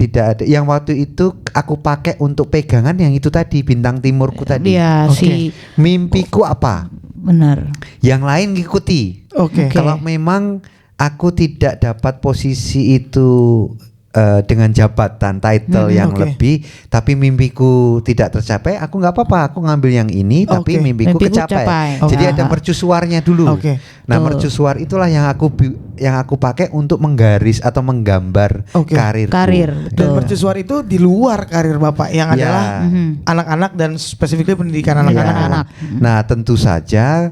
tidak ada. Yang waktu itu aku pakai untuk pegangan yang itu tadi, bintang timurku tadi. Iya si Mimpiku apa? benar. Yang lain ngikuti. Oke. Kalau memang aku tidak dapat posisi itu dengan jabatan title yang lebih, tapi mimpiku tidak tercapai, aku nggak apa-apa, aku ngambil yang ini, tapi mimpiku kecapai. Jadi ada mercusuarnya dulu. Nah, mercusuar itulah yang aku pakai untuk menggaris atau menggambar karir. Dan mercusuar itu di luar karir Bapak yang adalah anak-anak dan spesifiknya pendidikan anak-anak. Nah, tentu saja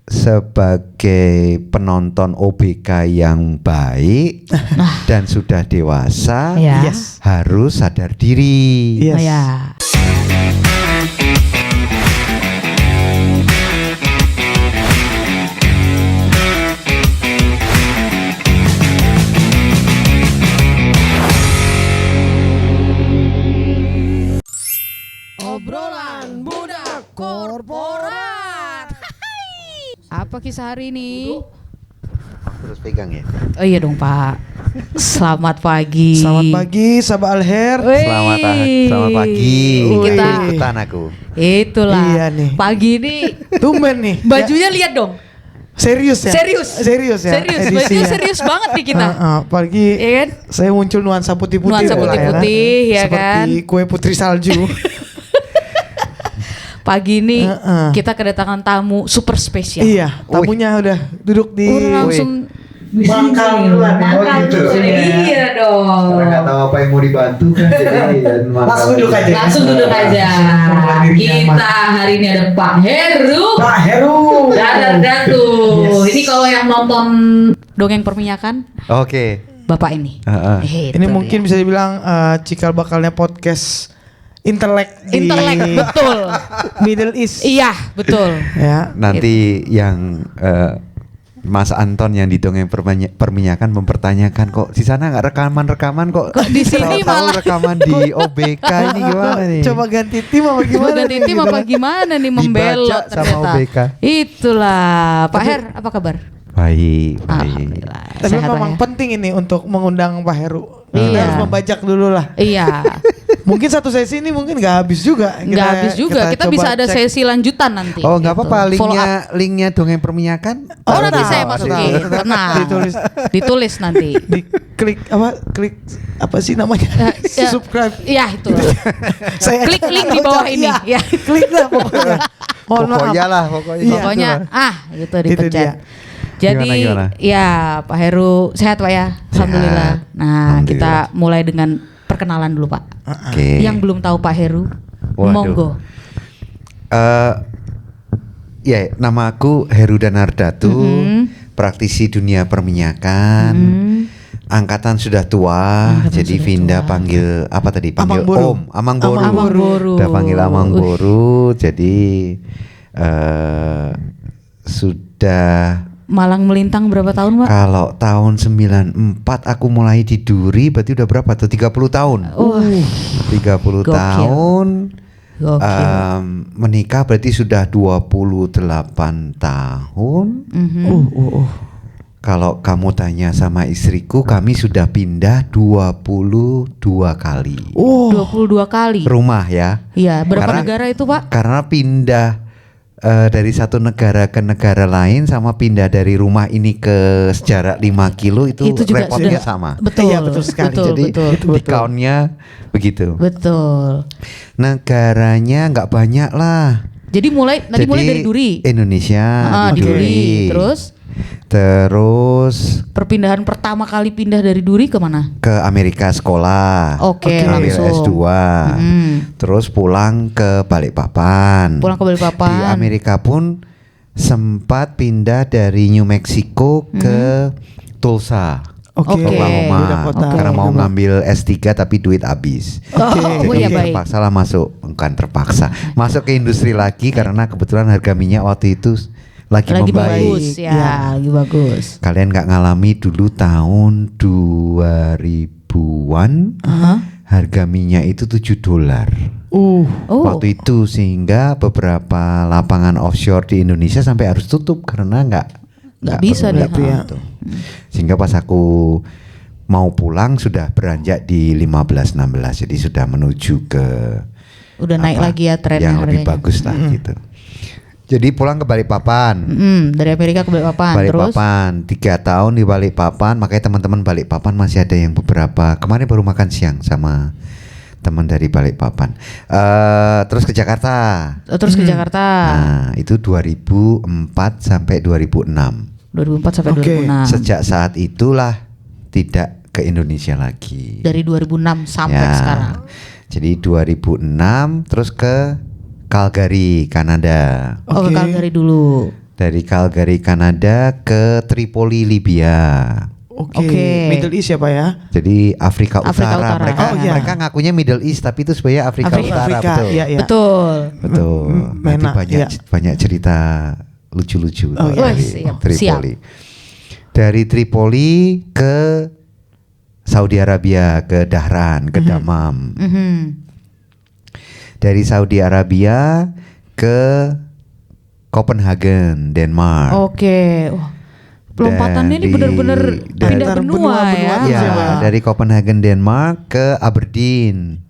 sebagai penonton OBK yang baik dan sudah dewasa, harus sadar diri. Obrolan budak korporat. Apa kisah hari ini? Terus pegang ya. Oh iya dong Pak. Selamat pagi. Selamat pagi, Sabah Alher. Selamat pagi. Kita ikutan aku. Itulah. Iya nih. Pagi ini tumben nih. Bajunya lihat dong. Serius ya? Serius ya? Bajunya serius banget nih kita. Pagi kan? Saya muncul nuansa putih-putih. Nuansa putih-putih ya kan? Seperti kue putri salju. Pagi ini kita kedatangan tamu super spesial. Iya, tamunya udah duduk di langsung mangkal duluan. Iya dong. Karena nggak tahu apa yang mau dibantu kan, jadi langsung duduk aja. Kita hari ini ada Pak Heru. Dadar Datu. Ini kalau yang nonton Dongeng Perminyakan. Oke. Bapak ini. Ini mungkin bisa dibilang cikal bakalnya podcast intelek betul. Middle East. Iya, betul. Ya. Nanti yang Mas Anton yang di Dongeng Perminyakan mempertanyakan kok di sana nggak rekaman kok di sini malah rekaman di OBK ini gimana nih? Coba ganti tim apa gimana nih membelot ternyata sama OBK. Itulah Pak Her, apa kabar? Baik. Tapi memang penting ini untuk mengundang Pak Heru. Kita harus membajak dulu lah. Iya. Mungkin satu sesi ini mungkin nggak habis juga. Kita bisa ada sesi lanjutan nanti. Oh nggak apa-apa, linknya Dongeng Perminyakan. Oh nanti saya masukin. Tenang. Ditulis nanti. Klik apa sih namanya? Subscribe. Iya itu. Saya klik link di bawah ini. Ya. Klik lah pokoknya. Pokoknya. Gitu dipencet. Jadi gimana? Ya Pak Heru sehat Pak ya, alhamdulillah. Nah kita mulai dengan perkenalan dulu Pak. Yang belum tahu Pak Heru, monggo. Ya nama aku Heru Danardatu, praktisi dunia perminyakan. Angkatan sudah tua, jadi Vinda panggil apa tadi? Panggil Om, Amang Boru. Udah panggil Amang Boru, jadi sudah Malang melintang berapa tahun Pak? Kalau tahun 94 aku mulai di Duri, berarti udah berapa tuh? 30 tahun. 30 tahun. Menikah berarti sudah 28 tahun. Kalau kamu tanya sama istriku, kami sudah pindah 22 kali. 22 kali. Rumah ya. Iya, berapa negara itu Pak? Karena pindah dari satu negara ke negara lain sama pindah dari rumah ini ke jarak 5 kilo itu repotnya sama. Betul, iya, betul sekali. Jadi di count-nya begitu. Betul. Negaranya nggak banyak lah. Jadi mulai dari Duri. Indonesia di Duri. Terus perpindahan pertama kali pindah dari Duri ke mana? Ke Amerika sekolah. Ambil S2. Terus pulang ke Balikpapan. Di Amerika pun sempat pindah dari New Mexico ke Tulsa. Oklahoma. Karena mau ngambil S3 tapi duit habis. Jadi terpaksa lah masuk ke industri lagi karena kebetulan harga minyak waktu itu lagi bagus ya, lagi bagus. Kalian nggak ngalami dulu tahun 2000-an harga minyak itu $7 waktu itu, sehingga beberapa lapangan offshore di Indonesia sampai harus tutup karena nggak bisa dia sehingga pas aku mau pulang sudah beranjak di 15-16, jadi sudah menuju ke udah naik lagi ya trennya yang lebih bagus lah gitu. Jadi pulang ke Balikpapan. Dari Amerika ke Balikpapan. Terus 3 tahun di Balikpapan, makanya teman-teman Balikpapan masih ada yang beberapa. Kemarin baru makan siang sama teman dari Balikpapan. Terus ke Jakarta. Nah, itu 2004 sampai 2006. 2004 sampai 2006. Sejak saat itulah tidak ke Indonesia lagi. Dari 2006 sampai sekarang. Jadi 2006 terus ke Calgary, Kanada. Ke Calgary dulu. Dari Calgary, Kanada ke Tripoli, Libya. Oke. Middle East ya Pak ya? Jadi Afrika Utara. Mereka ngakunya Middle East, tapi itu sebenarnya Afrika Utara. Betul. Iya. Betul. Nanti banyak cerita lucu-lucu dari Tripoli. Dari Tripoli ke Saudi Arabia, ke Dahran, ke Damam. Dari Saudi Arabia ke Copenhagen, Denmark. Pelompatannya ini benar-benar pindah benua ya. Dari Copenhagen, Denmark ke Aberdeen.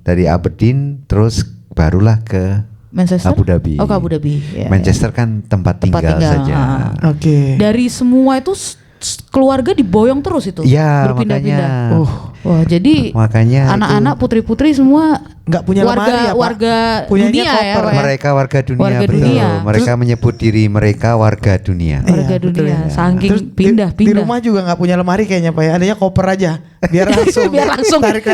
Dari Aberdeen terus barulah ke Manchester? Abu Dhabi. Ke Abu Dhabi. Manchester kan tempat tinggal saja. Dari semua itu keluarga diboyong terus itu, berpindah-pindah. Wah, jadi makanya anak-anak putri-putri semua nggak punya warga dunia ya, Pak. Mereka warga dunia, betul. Mereka menyebut diri mereka warga dunia. Warga dunia, saking pindah-pindah. Di rumah juga nggak punya lemari kayaknya Pak ya, adanya koper aja, biar langsung tarik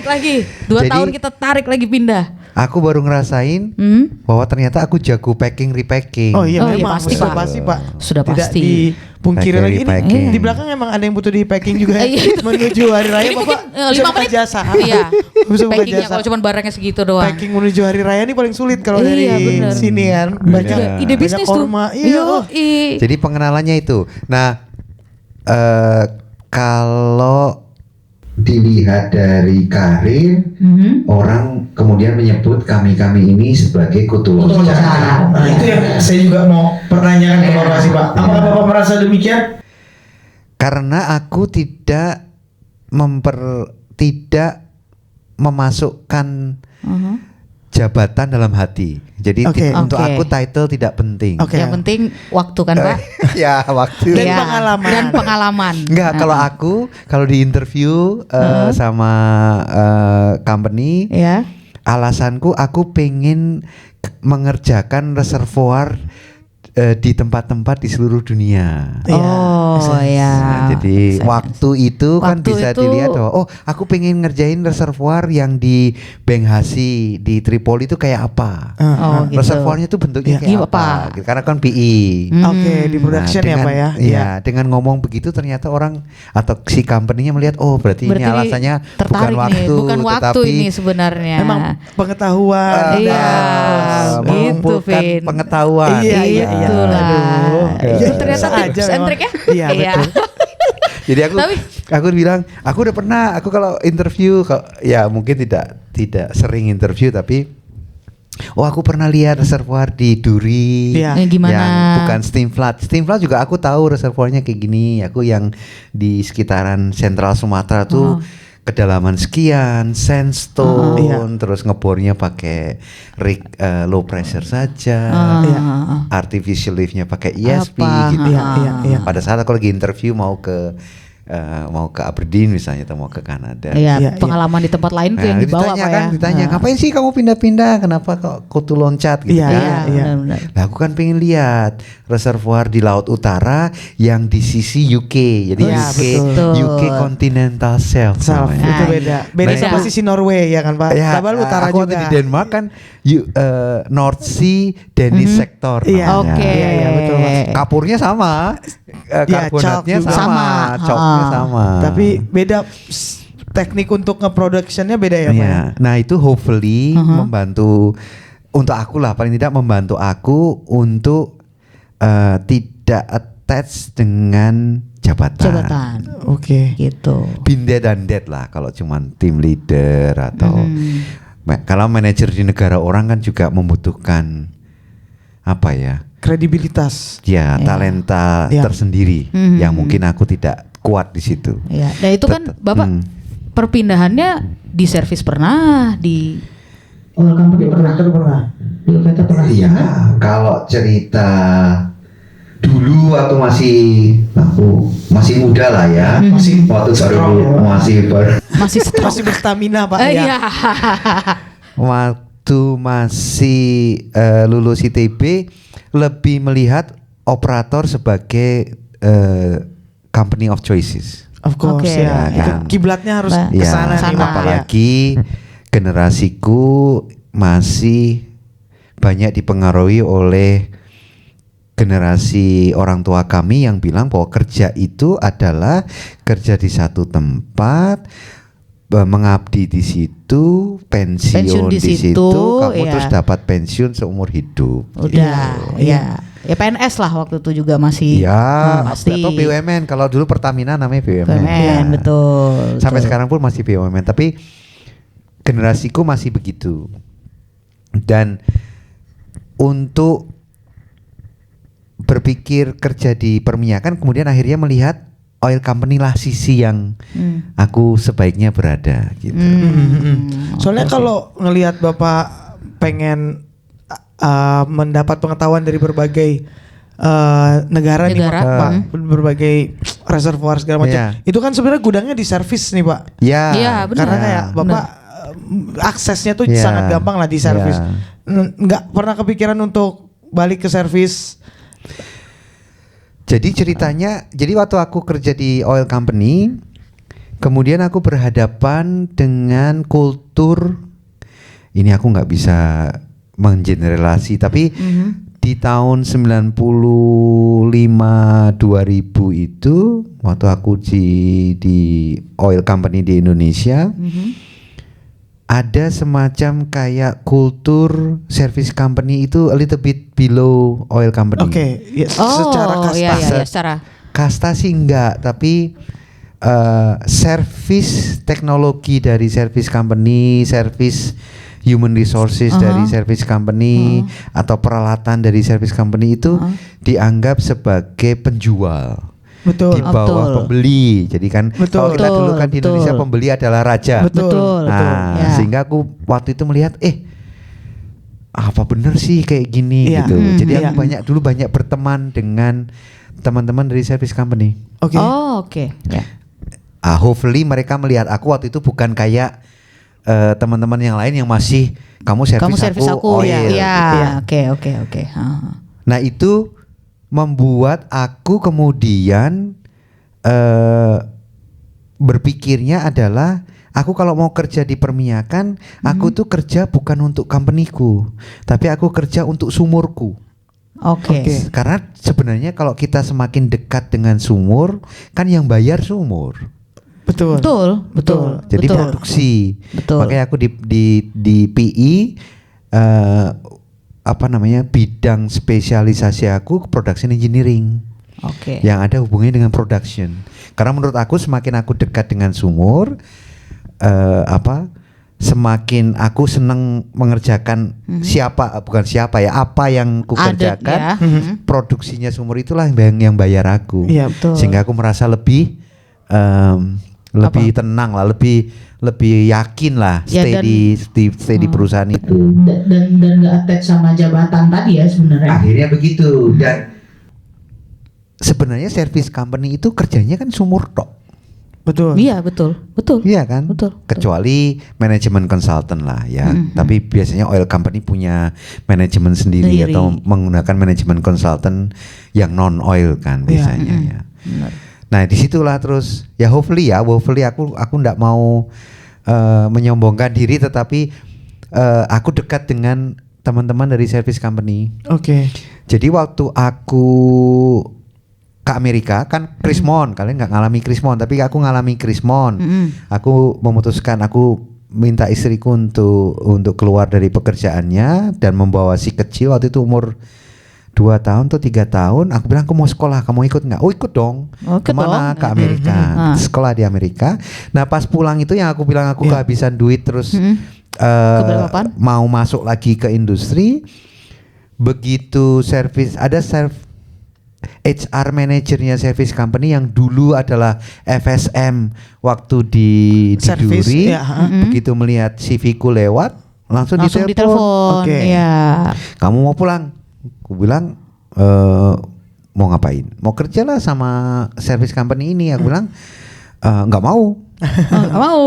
lagi. 2 tahun kita tarik lagi pindah. Aku baru ngerasain bahwa ternyata aku jago packing repacking. Memang pasti Pak. Sudah pasti. Pungkiri lagi ini di belakang emang ada yang butuh di packing juga menuju hari raya Bapak 5 menit jasa. Iya. Packingnya kalau cuma barangnya segitu doang. Packing menuju hari raya ini paling sulit kalau dari sini kan. Banyak ide bisnis tuh. Jadi pengenalannya itu. Nah, kalau dilihat dari karir, orang kemudian menyebut kami ini sebagai kutu loncat. Nah, itu yang saya juga mau pertanyakan ke Bapak sih Pak. Apakah Bapak merasa demikian? Karena aku tidak memasukkan jabatan dalam hati. Jadi untuk aku title tidak penting. Yang penting waktu kan Pak. Ya waktu dan pengalaman. Enggak, kalau di interview sama company, alasanku aku pengen mengerjakan reservoir di tempat-tempat di seluruh dunia. Jadi waktu itu kan bisa dilihat bahwa aku pengen ngerjain reservoir yang di Benghazi di Tripoli itu kayak apa. Reservoirnya itu bentuknya kayak apa. Karena kan PE. Di production ya Pak ya. Iya, dengan ngomong begitu ternyata orang atau si company-nya melihat berarti ini alasannya bukan waktu ini sebenarnya. Memang pengetahuan. Gitu Vin. Pengetahuan. Itulah. Itu ternyata tips and trick ya. Iya betul. Jadi aku bilang, aku udah pernah, aku kalau interview, ya mungkin tidak sering interview tapi aku pernah lihat reservoir di Duri yang bukan steam flood. Steam flood juga aku tahu reservoirnya kayak gini. Aku yang di sekitaran Sentral Sumatera tuh kedalaman sekian, sandstone, terus ngebornya pakai rig low pressure saja, artificial liftnya pakai ESP gitu. Pada saat aku lagi interview mau ke Aberdeen misalnya atau mau ke Kanada. Pengalaman di tempat lain tuh yang dibawa Pak ya. Ditanya, ngapain sih kamu pindah-pindah? Kenapa kok kutu loncat gitu kan? Nah, aku kan pengen lihat reservoir di Laut Utara yang di sisi UK. Jadi UK Continental Shelf. Itu beda sama sisi Norway ya kan Pak? Tabal Utara aku juga. Di Denmark kan North Sea Danish sector. Betul Pak. Kapurnya sama, karbonatnya sama, chalknya sama. Tapi beda teknik untuk nge-productionnya beda ya Pak. Nah itu hopefully membantu untuk aku lah, paling tidak membantu aku untuk tidak attach dengan jabatan. Gitu. Been dead and dead lah kalau cuman team leader atau kalau manajer di negara orang kan juga membutuhkan kredibilitas, talenta tersendiri yang mungkin aku tidak kuat di situ. Ya, dan itu kan Bapak perpindahannya di servis pernah, di company pernah. Di operator pernah. Iya, kalau cerita dulu waktu masih muda lah ya, masih berstamina Pak. Iya. Waktu masih lulus ITB lebih melihat operator sebagai company of choices. Of course ya. Kiblatnya harus ke sana nih, apalagi generasiku masih banyak dipengaruhi oleh generasi orang tua kami yang bilang bahwa kerja itu adalah kerja di satu tempat, mengabdi di situ, pensiun di situ, kamu terus dapat pensiun seumur hidup. Udah, ya PNS lah waktu itu juga masih. Ya, atau BUMN. Kalau dulu Pertamina namanya BUMN. Ya. Betul. Sampai sekarang pun masih BUMN, tapi generasiku masih begitu. Dan untuk berpikir kerja di perminyakan, kemudian akhirnya melihat oil company lah sisi yang aku sebaiknya berada gitu. Soalnya kalau ngelihat Bapak pengen mendapat pengetahuan dari berbagai negara nih Pak, berbagai reservoir segala macam. Itu kan sebenarnya gudangnya di servis nih Pak. Iya, karena kayak Bapak aksesnya tuh sangat gampang lah di servis. Nggak pernah kepikiran untuk balik ke servis. Jadi ceritanya, waktu aku kerja di oil company, kemudian aku berhadapan dengan kultur, ini aku nggak bisa menggeneralisasi, tapi di tahun 95-2000 itu, waktu aku di oil company di Indonesia, ada semacam kayak kultur service company itu a little bit below oil company. Secara kasta. Secara kasta sih enggak, tapi service teknologi dari service company, service human resources dari service company atau peralatan dari service company itu dianggap sebagai penjual. Betul. Di bawah pembeli. Jadi kan kalau kita dulu kan di Indonesia pembeli adalah raja. Betul. Sehingga aku waktu itu melihat apa bener sih kayak gini gitu. Jadi aku banyak berteman dengan teman-teman dari service company. Hopefully mereka melihat aku waktu itu bukan kayak teman-teman yang lain yang masih kamu servis aku oil. Oke. Nah itu membuat aku kemudian berpikirnya adalah aku kalau mau kerja di perminyakan, aku tuh kerja bukan untuk companyku, tapi aku kerja untuk sumurku. Karena sebenarnya kalau kita semakin dekat dengan sumur, kan yang bayar sumur. Betul. Jadi produksi. Makanya aku di PI bidang spesialisasi aku production engineering. Yang ada hubungannya dengan production. Karena menurut aku semakin aku dekat dengan sumur, semakin aku senang mengerjakan apa yang ku kerjakan, produksinya sumur itulah yang bayar aku. Sehingga aku merasa lebih tenang lah, lebih yakin lah stay di perusahaan itu. Dan nggak attach sama jabatan tadi ya sebenarnya. Akhirnya begitu. Dan sebenarnya service company itu kerjanya kan sumur tok. Betul. Iya betul. Iya kan. Kecuali manajemen consultant lah ya. Tapi biasanya oil company punya manajemen sendiri atau menggunakan manajemen consultant yang non oil kan biasanya ya. Nah disitulah terus ya hopefully aku nggak mau menyombongkan diri, tetapi aku dekat dengan teman-teman dari service company. Jadi waktu aku ke Amerika kan Krismon, kalian nggak ngalami Krismon, tapi aku ngalami Krismon. Aku memutuskan, aku minta istriku untuk keluar dari pekerjaannya dan membawa si kecil waktu itu umur 2 tahun atau 3 tahun. Aku bilang aku mau sekolah, kamu ikut nggak? Oh ikut dong. Kemana? Ke Amerika. Sekolah di Amerika. Nah pas pulang itu yang aku bilang aku kehabisan duit terus mau masuk lagi ke industri. Begitu HR manajernya service company yang dulu adalah FSM waktu di Duri, begitu melihat CV-ku lewat langsung ditelepon. Kamu mau pulang? Aku bilang mau ngapain? Mau kerja lah sama service company ini. Aku bilang nggak mau. Nggak mau.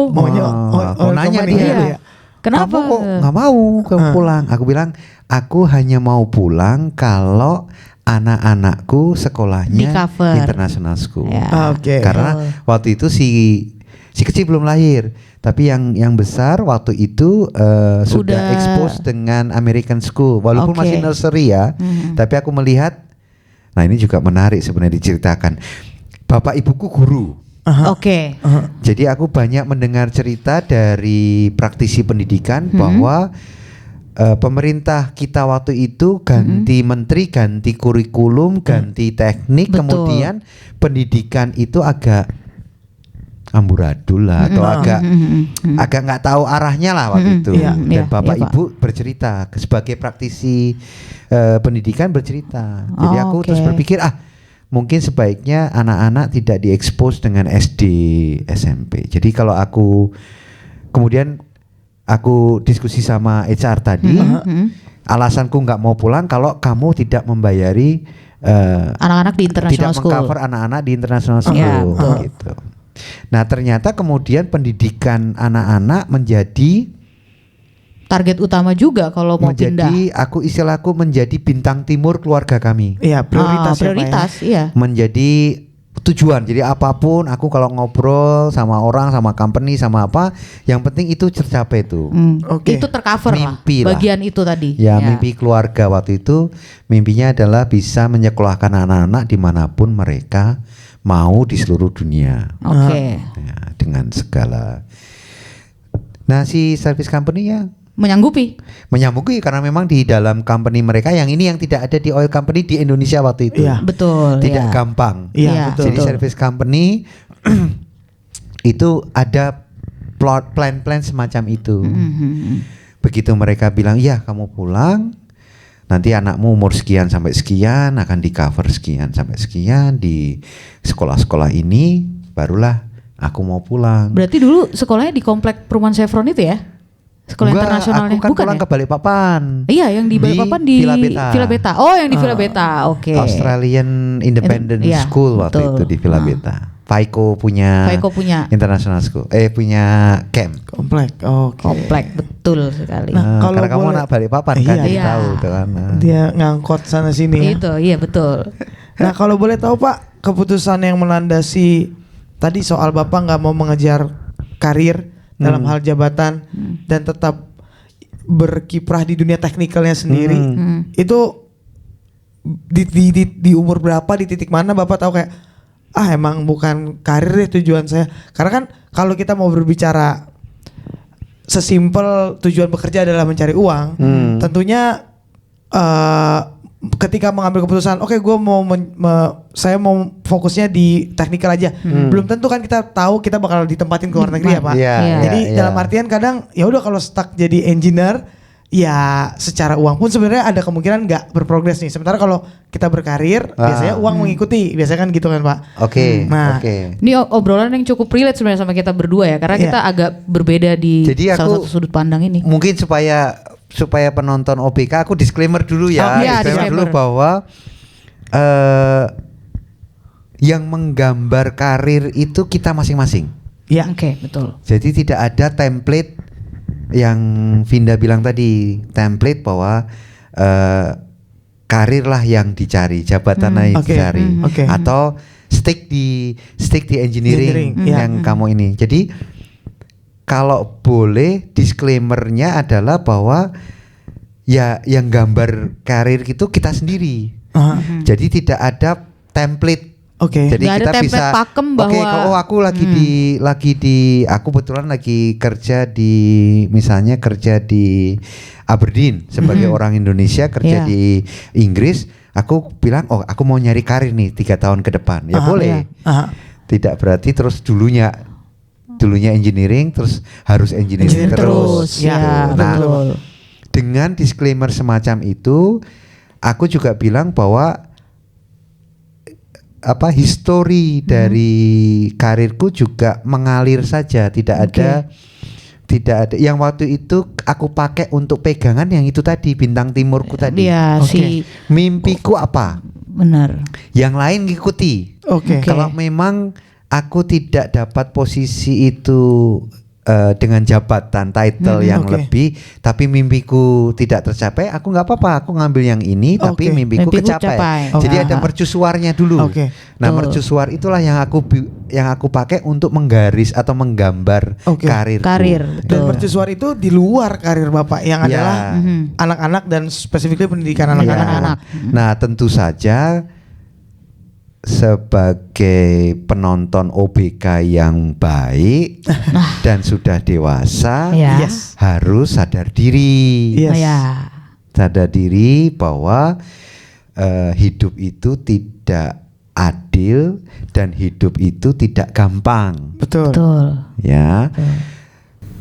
Aku nanya dia. Kenapa? Kamu kok nggak mau pulang? Aku bilang aku hanya mau pulang kalau anak-anakku sekolahnya international school. Karena waktu itu si kecil belum lahir, tapi yang besar waktu itu sudah expose dengan American school, walaupun masih nursery ya. Tapi aku melihat, nah ini juga menarik sebenarnya diceritakan. Bapak ibuku guru. Jadi aku banyak mendengar cerita dari praktisi pendidikan bahwa pemerintah kita waktu itu ganti menteri, ganti kurikulum, ganti teknik, kemudian pendidikan itu agak amburadul lah atau agak nggak tahu arahnya lah waktu itu. Dan Bapak Ibu bercerita sebagai praktisi pendidikan bercerita. Jadi aku terus berpikir mungkin sebaiknya anak-anak tidak diekspos dengan SD, SMP. Jadi kalau aku kemudian aku diskusi sama HR tadi, alasanku nggak mau pulang kalau kamu tidak membayari anak-anak di international school, tidak mengcover anak-anak di international school, gitu. Nah ternyata kemudian pendidikan anak-anak menjadi target utama juga kalau mau pindah. Aku istilahku menjadi bintang timur keluarga kami. Iya, prioritas iya. Menjadi tujuan. Jadi apapun aku kalau ngobrol sama orang, sama company, sama apa, yang penting itu tercapai itu. Itu tercover mimpi lah. Bagian itu tadi. Ya, mimpi keluarga waktu itu, mimpinya adalah bisa menyekolahkan anak-anak dimanapun mereka mau di seluruh dunia. Ya, dengan segala. Nah si service company ya menyanggupi karena memang di dalam company mereka yang ini yang tidak ada di oil company di Indonesia waktu itu. Betul. Tidak gampang. Jadi service company itu ada plan semacam itu. Begitu mereka bilang, "Ya, kamu pulang. Nanti anakmu umur sekian sampai sekian akan di cover sekian sampai sekian di sekolah-sekolah ini, barulah aku mau pulang." Berarti dulu sekolahnya di komplek perumahan Chevron itu ya? Sekolah internasionalnya. Aku kan pulang ke Balikpapan. Iya, yang di Balikpapan di Villa Beta. Oh, yang di Villa Beta. Australian Independent School waktu itu di Villa Beta. Faiko punya international school. Punya camp. Komplek, betul sekali. Kalau kamu anak Balikpapan kan jadi tahu kan. Dia ngangkot sana sini. Itu, iya betul. Nah, kalau boleh tahu Pak, keputusan yang melandasi tadi soal Bapak nggak mau mengejar karir dalam hal jabatan dan tetap berkiprah di dunia teknikalnya sendiri, itu di umur berapa, di titik mana Bapak tahu kayak emang bukan karir deh tujuan saya? Karena kan kalau kita mau berbicara sesimpel tujuan bekerja adalah mencari uang, tentunya ketika mengambil keputusan, gue saya mau fokusnya di teknikal aja. Belum tentu kan kita tahu kita bakal ditempatin ke luar negeri ya Pak. Jadi dalam artian kadang ya udah kalau stuck jadi engineer, ya secara uang pun sebenarnya ada kemungkinan nggak berprogres nih. Sementara kalau kita berkarir, biasanya uang mengikuti. Biasanya kan gitu kan Pak. Ini obrolan yang cukup relate sebenarnya sama kita berdua ya, karena kita agak berbeda di salah satu sudut pandang ini. Mungkin supaya penonton OBK aku disclaimer dulu ya. Disclaimer dulu bahwa yang menggambar karir itu kita masing-masing. Betul. Jadi tidak ada template yang Vinda bilang tadi, template bahwa karir lah yang dicari, jabatan yang dicari, atau stick di engineering yang kamu ini. Jadi kalau boleh disclaimernya adalah bahwa ya yang gambar karir itu kita sendiri. Jadi tidak ada template. Jadi gak kita ada bisa pakem bahwa kalau aku lagi aku kebetulan lagi kerja di Aberdeen sebagai orang Indonesia kerja di Inggris. Aku bilang aku mau nyari karir nih 3 tahun ke depan. Ya boleh. Tidak berarti terus dulunya engineering terus harus engineering terus. Nah, dengan disclaimer semacam itu, aku juga bilang bahwa histori dari karirku juga mengalir saja, tidak ada yang waktu itu aku pakai untuk pegangan yang itu tadi bintang timurku tadi. Iya, mimpiku apa? Benar. Yang lain ngikuti. Kalau memang aku tidak dapat posisi itu dengan jabatan title yang lebih, tapi mimpiku tidak tercapai, aku nggak apa-apa, aku ngambil yang ini, tapi mimpiku kecapai. Jadi ada mercusuarnya dulu. Nah, mercusuar itulah yang aku pakai untuk menggaris atau menggambar karir. Dan mercusuar itu di luar karir Bapak yang adalah anak-anak dan spesifiknya pendidikan anak-anak. Nah, tentu saja sebagai penonton OBK yang baik dan sudah dewasa, harus sadar diri. Sadar diri bahwa hidup itu tidak adil dan hidup itu tidak gampang. Betul. Ya.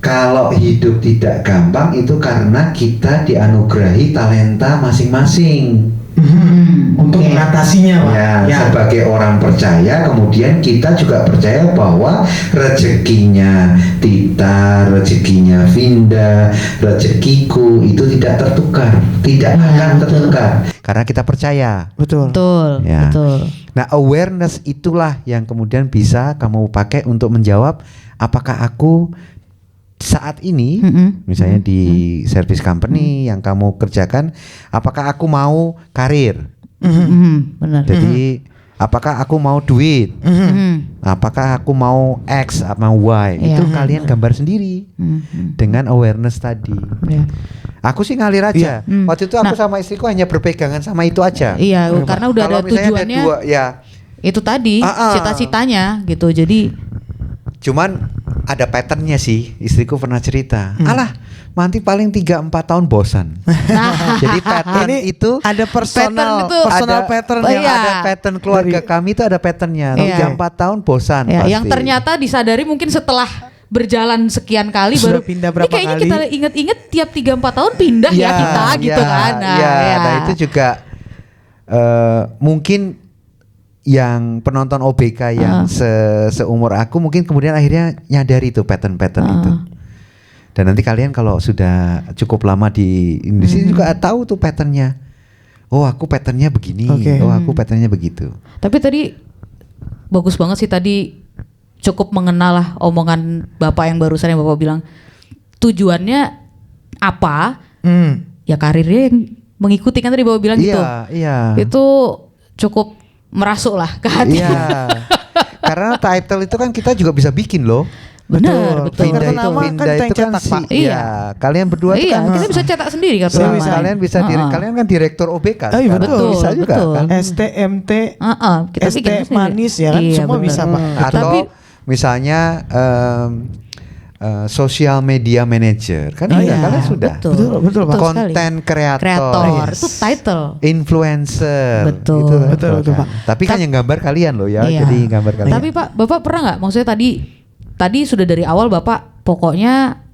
Kalau hidup tidak gampang itu karena kita dianugerahi talenta masing-masing. Untuk mengatasinya, Pak. Sebagai orang percaya, kemudian kita juga percaya bahwa rezekinya Tita, rezekinya Vinda, rezekiku itu tidak tertukar, tidak akan tertukar, karena kita percaya. Betul. Nah, awareness itulah yang kemudian bisa kamu pakai untuk menjawab apakah aku saat ini misalnya di service company yang kamu kerjakan, apakah aku mau karir? Benar. Jadi apakah aku mau duit? Apakah aku mau X atau Y? Itu kalian gambar sendiri dengan awareness tadi. Aku sih ngalir aja. Waktu itu aku sama istriku hanya berpegangan sama itu aja. Iya, karena udah ada tujuannya. Itu tadi cita-citanya gitu. Jadi cuman ada patternnya sih, istriku pernah cerita. Alah, nanti paling 3-4 tahun bosan. Jadi pattern itu ada personal pattern yang ada pattern keluarga kami itu ada patternnya. 3-4 tahun bosan. Pasti. Yang ternyata disadari mungkin setelah berjalan sekian kali sudah baru pindah berapa kayaknya kali. Kita inget-inget tiap 3-4 tahun pindah kita gitu kan. Nah itu juga mungkin yang penonton OBK yang seumur aku mungkin kemudian akhirnya nyadari tuh pattern-pattern itu. Dan nanti kalian kalau sudah cukup lama di Indonesia juga tahu tuh patternnya. Oh, aku patternnya begini. Oh, aku patternnya begitu. Tapi tadi bagus banget sih, tadi cukup mengenal lah omongan Bapak yang barusan yang Bapak bilang tujuannya apa? Ya karirnya yang mengikuti, kan tadi Bapak bilang gitu. Iya. Itu cukup merasuk lah ke hati. Iya. Karena title itu kan kita juga bisa bikin loh. Betul. Vinda itu kan cetak, Pak. Iya. Kalian berdua itu kan kita bisa cetak sendiri kan. Kalian bisa kalian kan direktur OBK. Betul. Bisa juga kan. STMT, kita ST manis ya kan, semua bisa, Pak. Atau misalnya social media manager kan kalian sudah. Betul Pak. Content creator itu title. Influencer. Betul Pak. Tapi kan yang gambar kalian loh ya. Jadi gambar kalian. Tapi Pak, Bapak pernah nggak, maksudnya tadi sudah dari awal Bapak pokoknya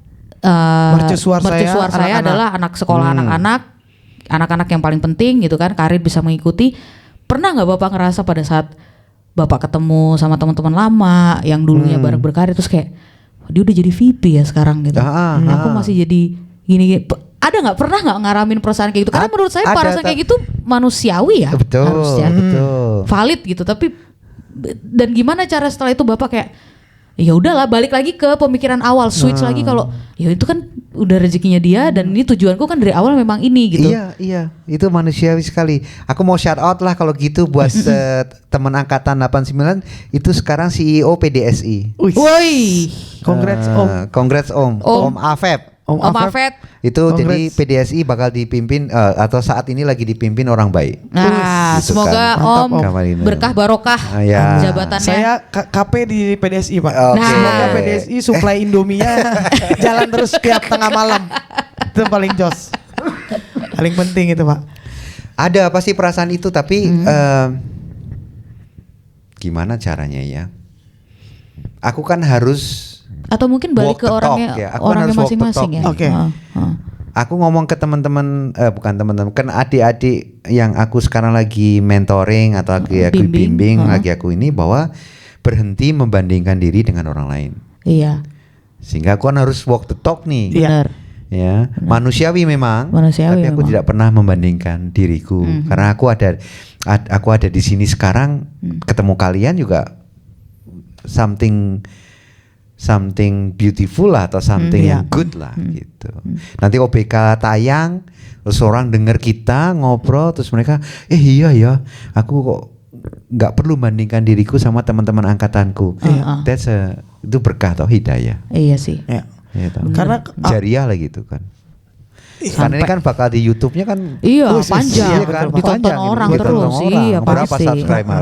mercusuar saya adalah anak sekolah anak-anak yang paling penting gitu kan, karir bisa mengikuti. Pernah nggak Bapak ngerasa pada saat Bapak ketemu sama teman-teman lama yang dulunya bareng berkarir terus kayak dia udah jadi VP ya sekarang gitu. Aku masih jadi gini. Ada nggak, pernah nggak ngalamin perasaan kayak gitu? Karena menurut saya perasaan kayak gitu manusiawi ya. Betul. Harusnya. Valid gitu. Tapi dan gimana cara setelah itu Bapak kayak ya udahlah, balik lagi ke pemikiran awal, switch lagi kalau ya itu kan udah rezekinya dia dan ini tujuanku kan dari awal memang ini gitu. Iya, itu manusiawi sekali. Aku mau shout out lah kalau gitu buat teman angkatan 89 itu sekarang CEO PDSI. Woi. Congrats Om Afeb. Om Afed itu jadi PDSI bakal dipimpin atau saat ini lagi dipimpin orang baik. Nah, gitu semoga kan. Om berkah barokah jabatannya. Saya KP di PDSI Pak. Semoga PDSI suplai Indominya jalan terus tiap tengah malam. Itu paling jos. Paling penting itu Pak. Ada pasti perasaan itu, tapi gimana caranya ya? Aku kan harus atau mungkin balik ke orangnya masing-masing ya. Oke. Aku ngomong ke teman-teman, bukan teman-teman, kan adik-adik yang aku sekarang lagi mentoring atau lagi aku bimbing, lagi aku ini, bahwa berhenti membandingkan diri dengan orang lain. Iya. Sehingga aku kan harus walk the talk nih. Benar. Ya, manusiawi memang. Manusiawi tapi aku memang. tidak pernah membandingkan diriku karena aku ada di sini sekarang, ketemu kalian juga something beautiful lah, atau something yang good lah gitu. Nanti OBK tayang, terus orang dengar kita ngobrol, terus mereka iya ya, aku kok nggak perlu bandingkan diriku sama teman-teman angkatanku. Itu berkah atau hidayah. Iya sih. Ya. Gitu. Karena jariah lah gitu kan. Karena ini kan bakal di YouTube-nya kan. Iya, panjang. Iya kan, ditonton panjang orang ini, terus. Iya, berapa pasti. subscriber?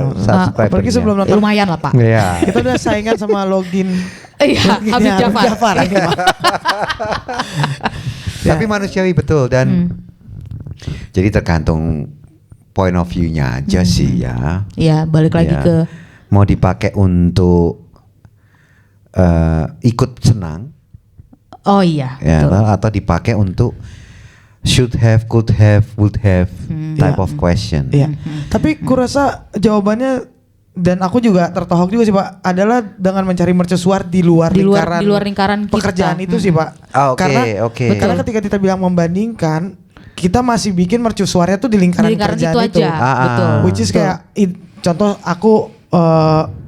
apalagi sebelum nonton Lumayan lah, Pak. Iya. kita udah saingan sama login. Iya, Habib Jafar. ini, Pak. Tapi manusiawi betul dan jadi tergantung point of view-nya aja sih ya. Iya, balik lagi Ya. ke mau dipakai untuk ikut senang. oh iya, Ya, betul. atau dipakai untuk should have, could have, would have type Ya. of question. Iya. Tapi kurasa jawabannya, dan aku juga tertohok juga sih Pak, adalah dengan mencari mercusuar di luar lingkaran kita. pekerjaan itu sih Pak. Karena ketika kita bilang membandingkan, kita masih bikin mercusuarnya tuh di lingkaran kerjaan itu aja. Betul. Which is kayak contoh aku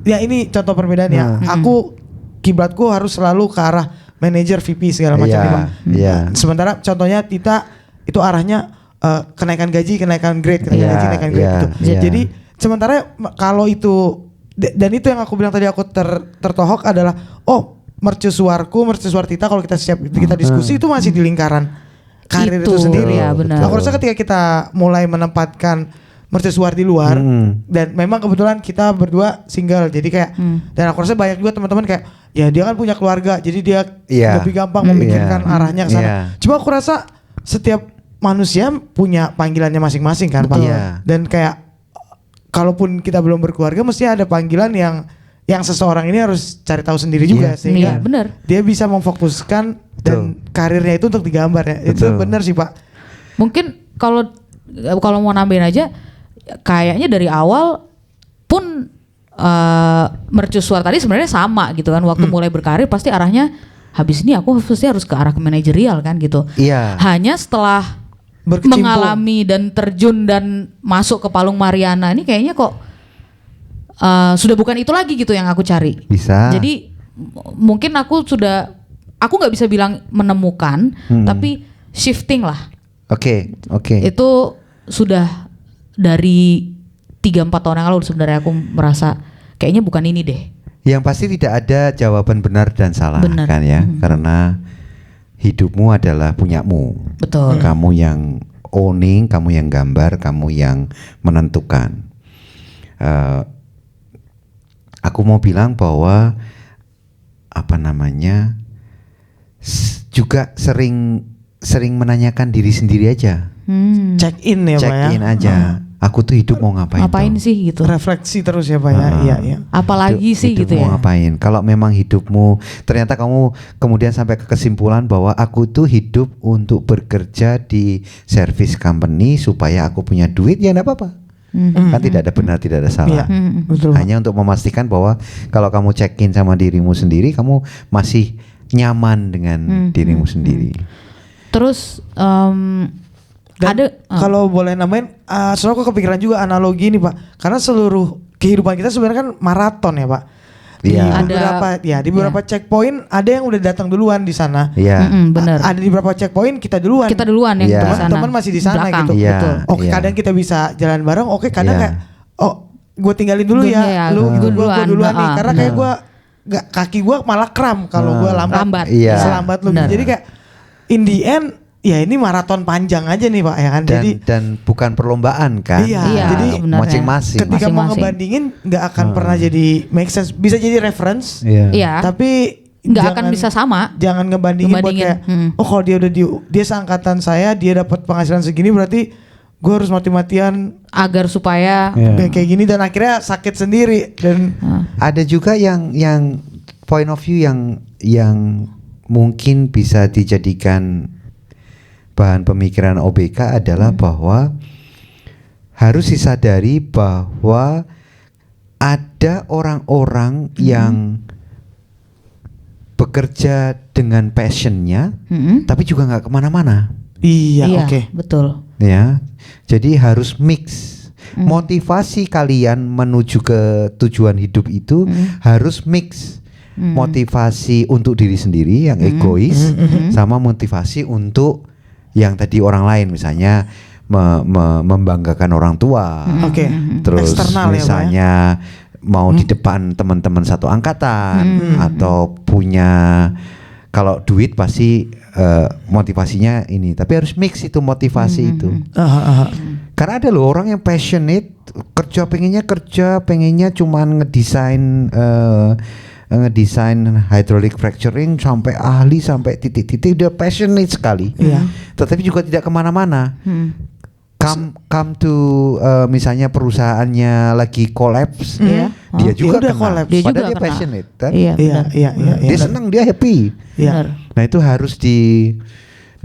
ya ini contoh perbedaan ya. Aku kiblatku harus selalu ke arah manajer, VP segala macam nih Pak. Sementara contohnya Tita itu arahnya kenaikan gaji, kenaikan grade gitu. Jadi sementara kalau itu dan itu yang aku bilang tadi, aku tertohok adalah mercusuar Tita kalau kita diskusi itu masih di lingkaran karir itu sendiri. Ya, benar. Aku rasa ketika kita mulai menempatkan mercusuar di luar, dan memang kebetulan kita berdua single, jadi kayak dan aku rasa banyak juga teman-teman kayak ya dia kan punya keluarga, jadi dia lebih gampang memikirkan arahnya ke sana. Cuma aku rasa setiap manusia punya panggilannya masing-masing kan Pak. Dan kayak kalaupun kita belum berkeluarga, mesti ada panggilan yang seseorang ini harus cari tahu sendiri juga, sehingga benar. dia bisa memfokuskan dan karirnya itu untuk digambar ya. Itu benar sih Pak. Mungkin kalau mau nambahin aja, kayaknya dari awal pun mercusuar tadi sebenarnya sama gitu kan. Waktu mulai berkarir pasti arahnya habis ini aku pasti harus ke arah ke manajerial kan gitu. Iya. Hanya setelah mengalami dan terjun dan masuk ke Palung Mariana ini kayaknya kok sudah bukan itu lagi gitu yang aku cari. Bisa. Jadi mungkin aku nggak bisa bilang menemukan, tapi shifting lah. Oke. Itu sudah dari 3-4 tahun yang lalu sebenarnya aku merasa kayaknya bukan ini deh. Yang pasti tidak ada jawaban benar dan salah kan ya, karena hidupmu adalah punyamu. Betul. Kamu yang owning, kamu yang gambar, kamu yang menentukan. Aku mau bilang bahwa juga sering menanyakan diri sendiri aja. Check in ya Pak ya. Check in aja. Aku tuh hidup mau ngapain sih gitu. Refleksi terus ya Pak ya. Iya. Apalagi sih hidup gitu mau ya. ngapain? Kalau memang hidupmu ternyata kamu kemudian sampai ke kesimpulan bahwa aku tuh hidup untuk bekerja di service company supaya aku punya duit, ya enggak apa-apa. Kan tidak ada benar, tidak ada salah. Betul. Hanya untuk memastikan bahwa kalau kamu check in sama dirimu sendiri, kamu masih nyaman dengan dirimu sendiri. Terus dan kalau boleh nambahin, soalnya aku kepikiran juga analogi ini Pak, karena seluruh kehidupan kita sebenarnya kan maraton ya Pak. Di beberapa checkpoint ada yang udah datang duluan di sana. Benar. Ada di beberapa checkpoint kita duluan yang di sana. Teman-teman masih di sana belakang, gitu. Betul. Kadang kita bisa jalan bareng. Kadang kayak gue tinggalin dulu ya, lu gue duluan nih, karena kayak kaki gue malah kram kalau gue lambat. Selambat lu. Jadi kayak in the end ya ini maraton panjang aja nih Pak ya kan. Dan bukan perlombaan kan. Jadi masing-masing. Ketika mau ngebandingin nggak akan pernah jadi make sense. Bisa jadi reference. Tapi nggak akan bisa sama. Jangan ngebandingin. Buat kayak kalau dia seangkatan saya, dia dapat penghasilan segini, berarti gue harus mati-matian agar supaya kayak gini, dan akhirnya sakit sendiri. Dan ada juga yang point of view yang mungkin bisa dijadikan bahan pemikiran OBK adalah bahwa harus disadari bahwa ada orang-orang yang bekerja dengan passionnya, tapi juga nggak kemana-mana. Iya, oke. Betul. Ya, jadi harus mix. Motivasi kalian menuju ke tujuan hidup itu harus mix. Motivasi untuk diri sendiri yang egois, sama motivasi untuk yang tadi orang lain, misalnya membanggakan orang tua. Terus eksternal, misalnya mau di depan teman-teman satu angkatan, atau punya, kalau duit pasti motivasinya ini, tapi harus mix itu motivasi itu. Karena ada loh orang yang passionate, pengennya cuman ngedesain hydraulic fracturing sampai ahli, sampai titik-titik, dia passionate sekali. Tetapi juga tidak kemana-mana. Come to misalnya perusahaannya lagi collapse, dia juga collapse. Padahal dia passionate kan? Dia senang, dia happy. Nah itu harus the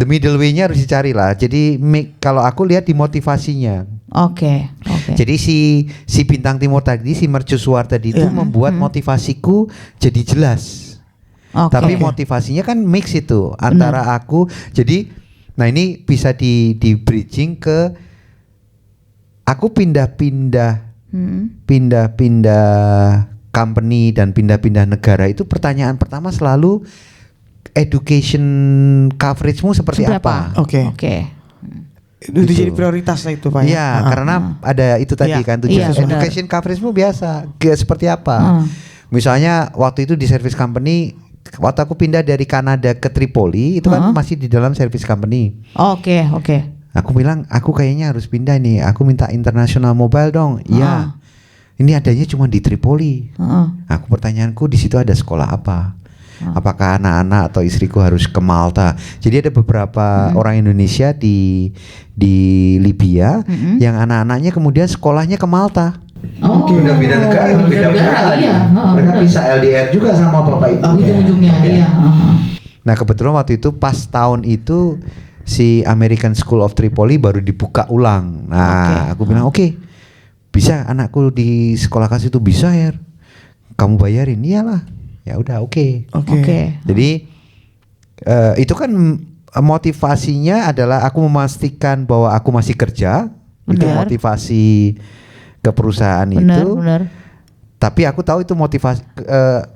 middle way-nya harus dicari lah. Jadi kalau aku lihat di motivasinya. Jadi si bintang timur tadi, si mercusuar tadi itu membuat motivasiku jadi jelas. Tapi motivasinya kan mix itu antara aku. Jadi nah ini bisa di bridging ke aku pindah-pindah company dan pindah-pindah negara itu. Pertanyaan pertama selalu education coveragemu seperti apa? Itu jadi prioritasnya itu Pak. Iya, karena ada itu tadi kan tujuan. Education coveragemu biasa seperti apa? Misalnya waktu itu di service company, waktu aku pindah dari Kanada ke Tripoli itu kan masih di dalam service company. Aku bilang aku kayaknya harus pindah nih. Aku minta international mobile dong. Iya. Ini adanya cuma di Tripoli. Aku pertanyaanku di situ ada sekolah apa? Apakah anak-anak atau istriku harus ke Malta? Jadi ada beberapa orang Indonesia di Libya yang anak-anaknya kemudian sekolahnya ke Malta. Beda-beda negara. Mereka bisa LDR juga sama bapak ibu. Ujung-ujungnya, Nah kebetulan waktu itu pas tahun itu si American School of Tripoli baru dibuka ulang. Nah aku bilang oke, bisa anakku di sekolah kasih itu bisa ya. Kamu bayarin? Iyalah. Ya udah oke. Jadi itu kan motivasinya adalah aku memastikan bahwa aku masih kerja. Itu motivasi ke perusahaan itu. Tapi aku tahu itu motivasi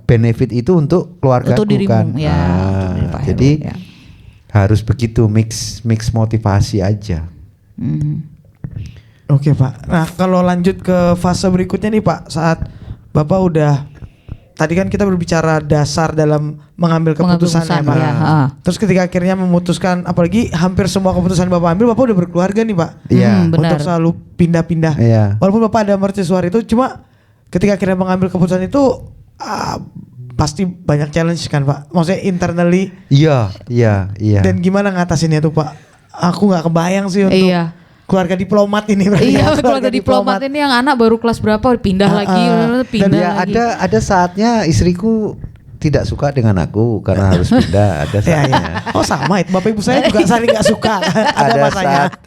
benefit itu untuk keluarga untuk dirimu, kan. Jadi harus begitu mix motivasi aja. Oke Pak. Nah kalau lanjut ke fase berikutnya nih Pak, saat Bapak udah, tadi kan kita berbicara dasar dalam mengambil keputusan ya Pak. Terus ketika akhirnya memutuskan, apalagi hampir semua keputusan Bapak ambil, Bapak udah berkeluarga nih Pak. Untuk selalu pindah-pindah. Walaupun Bapak ada mercusuar itu, cuma ketika akhirnya mengambil keputusan itu pasti banyak challenge kan Pak. Maksudnya internally. Iya. Dan gimana ngatasinnya tuh Pak? Aku nggak kebayang sih untuk keluarga diplomat ini berarti. Keluarga diplomat ini yang anak baru kelas berapa pindah lagi. Ada saatnya istriku tidak suka dengan aku karena harus pindah. Ada saatnya. Oh sama itu, bapak ibu saya juga saling nggak suka.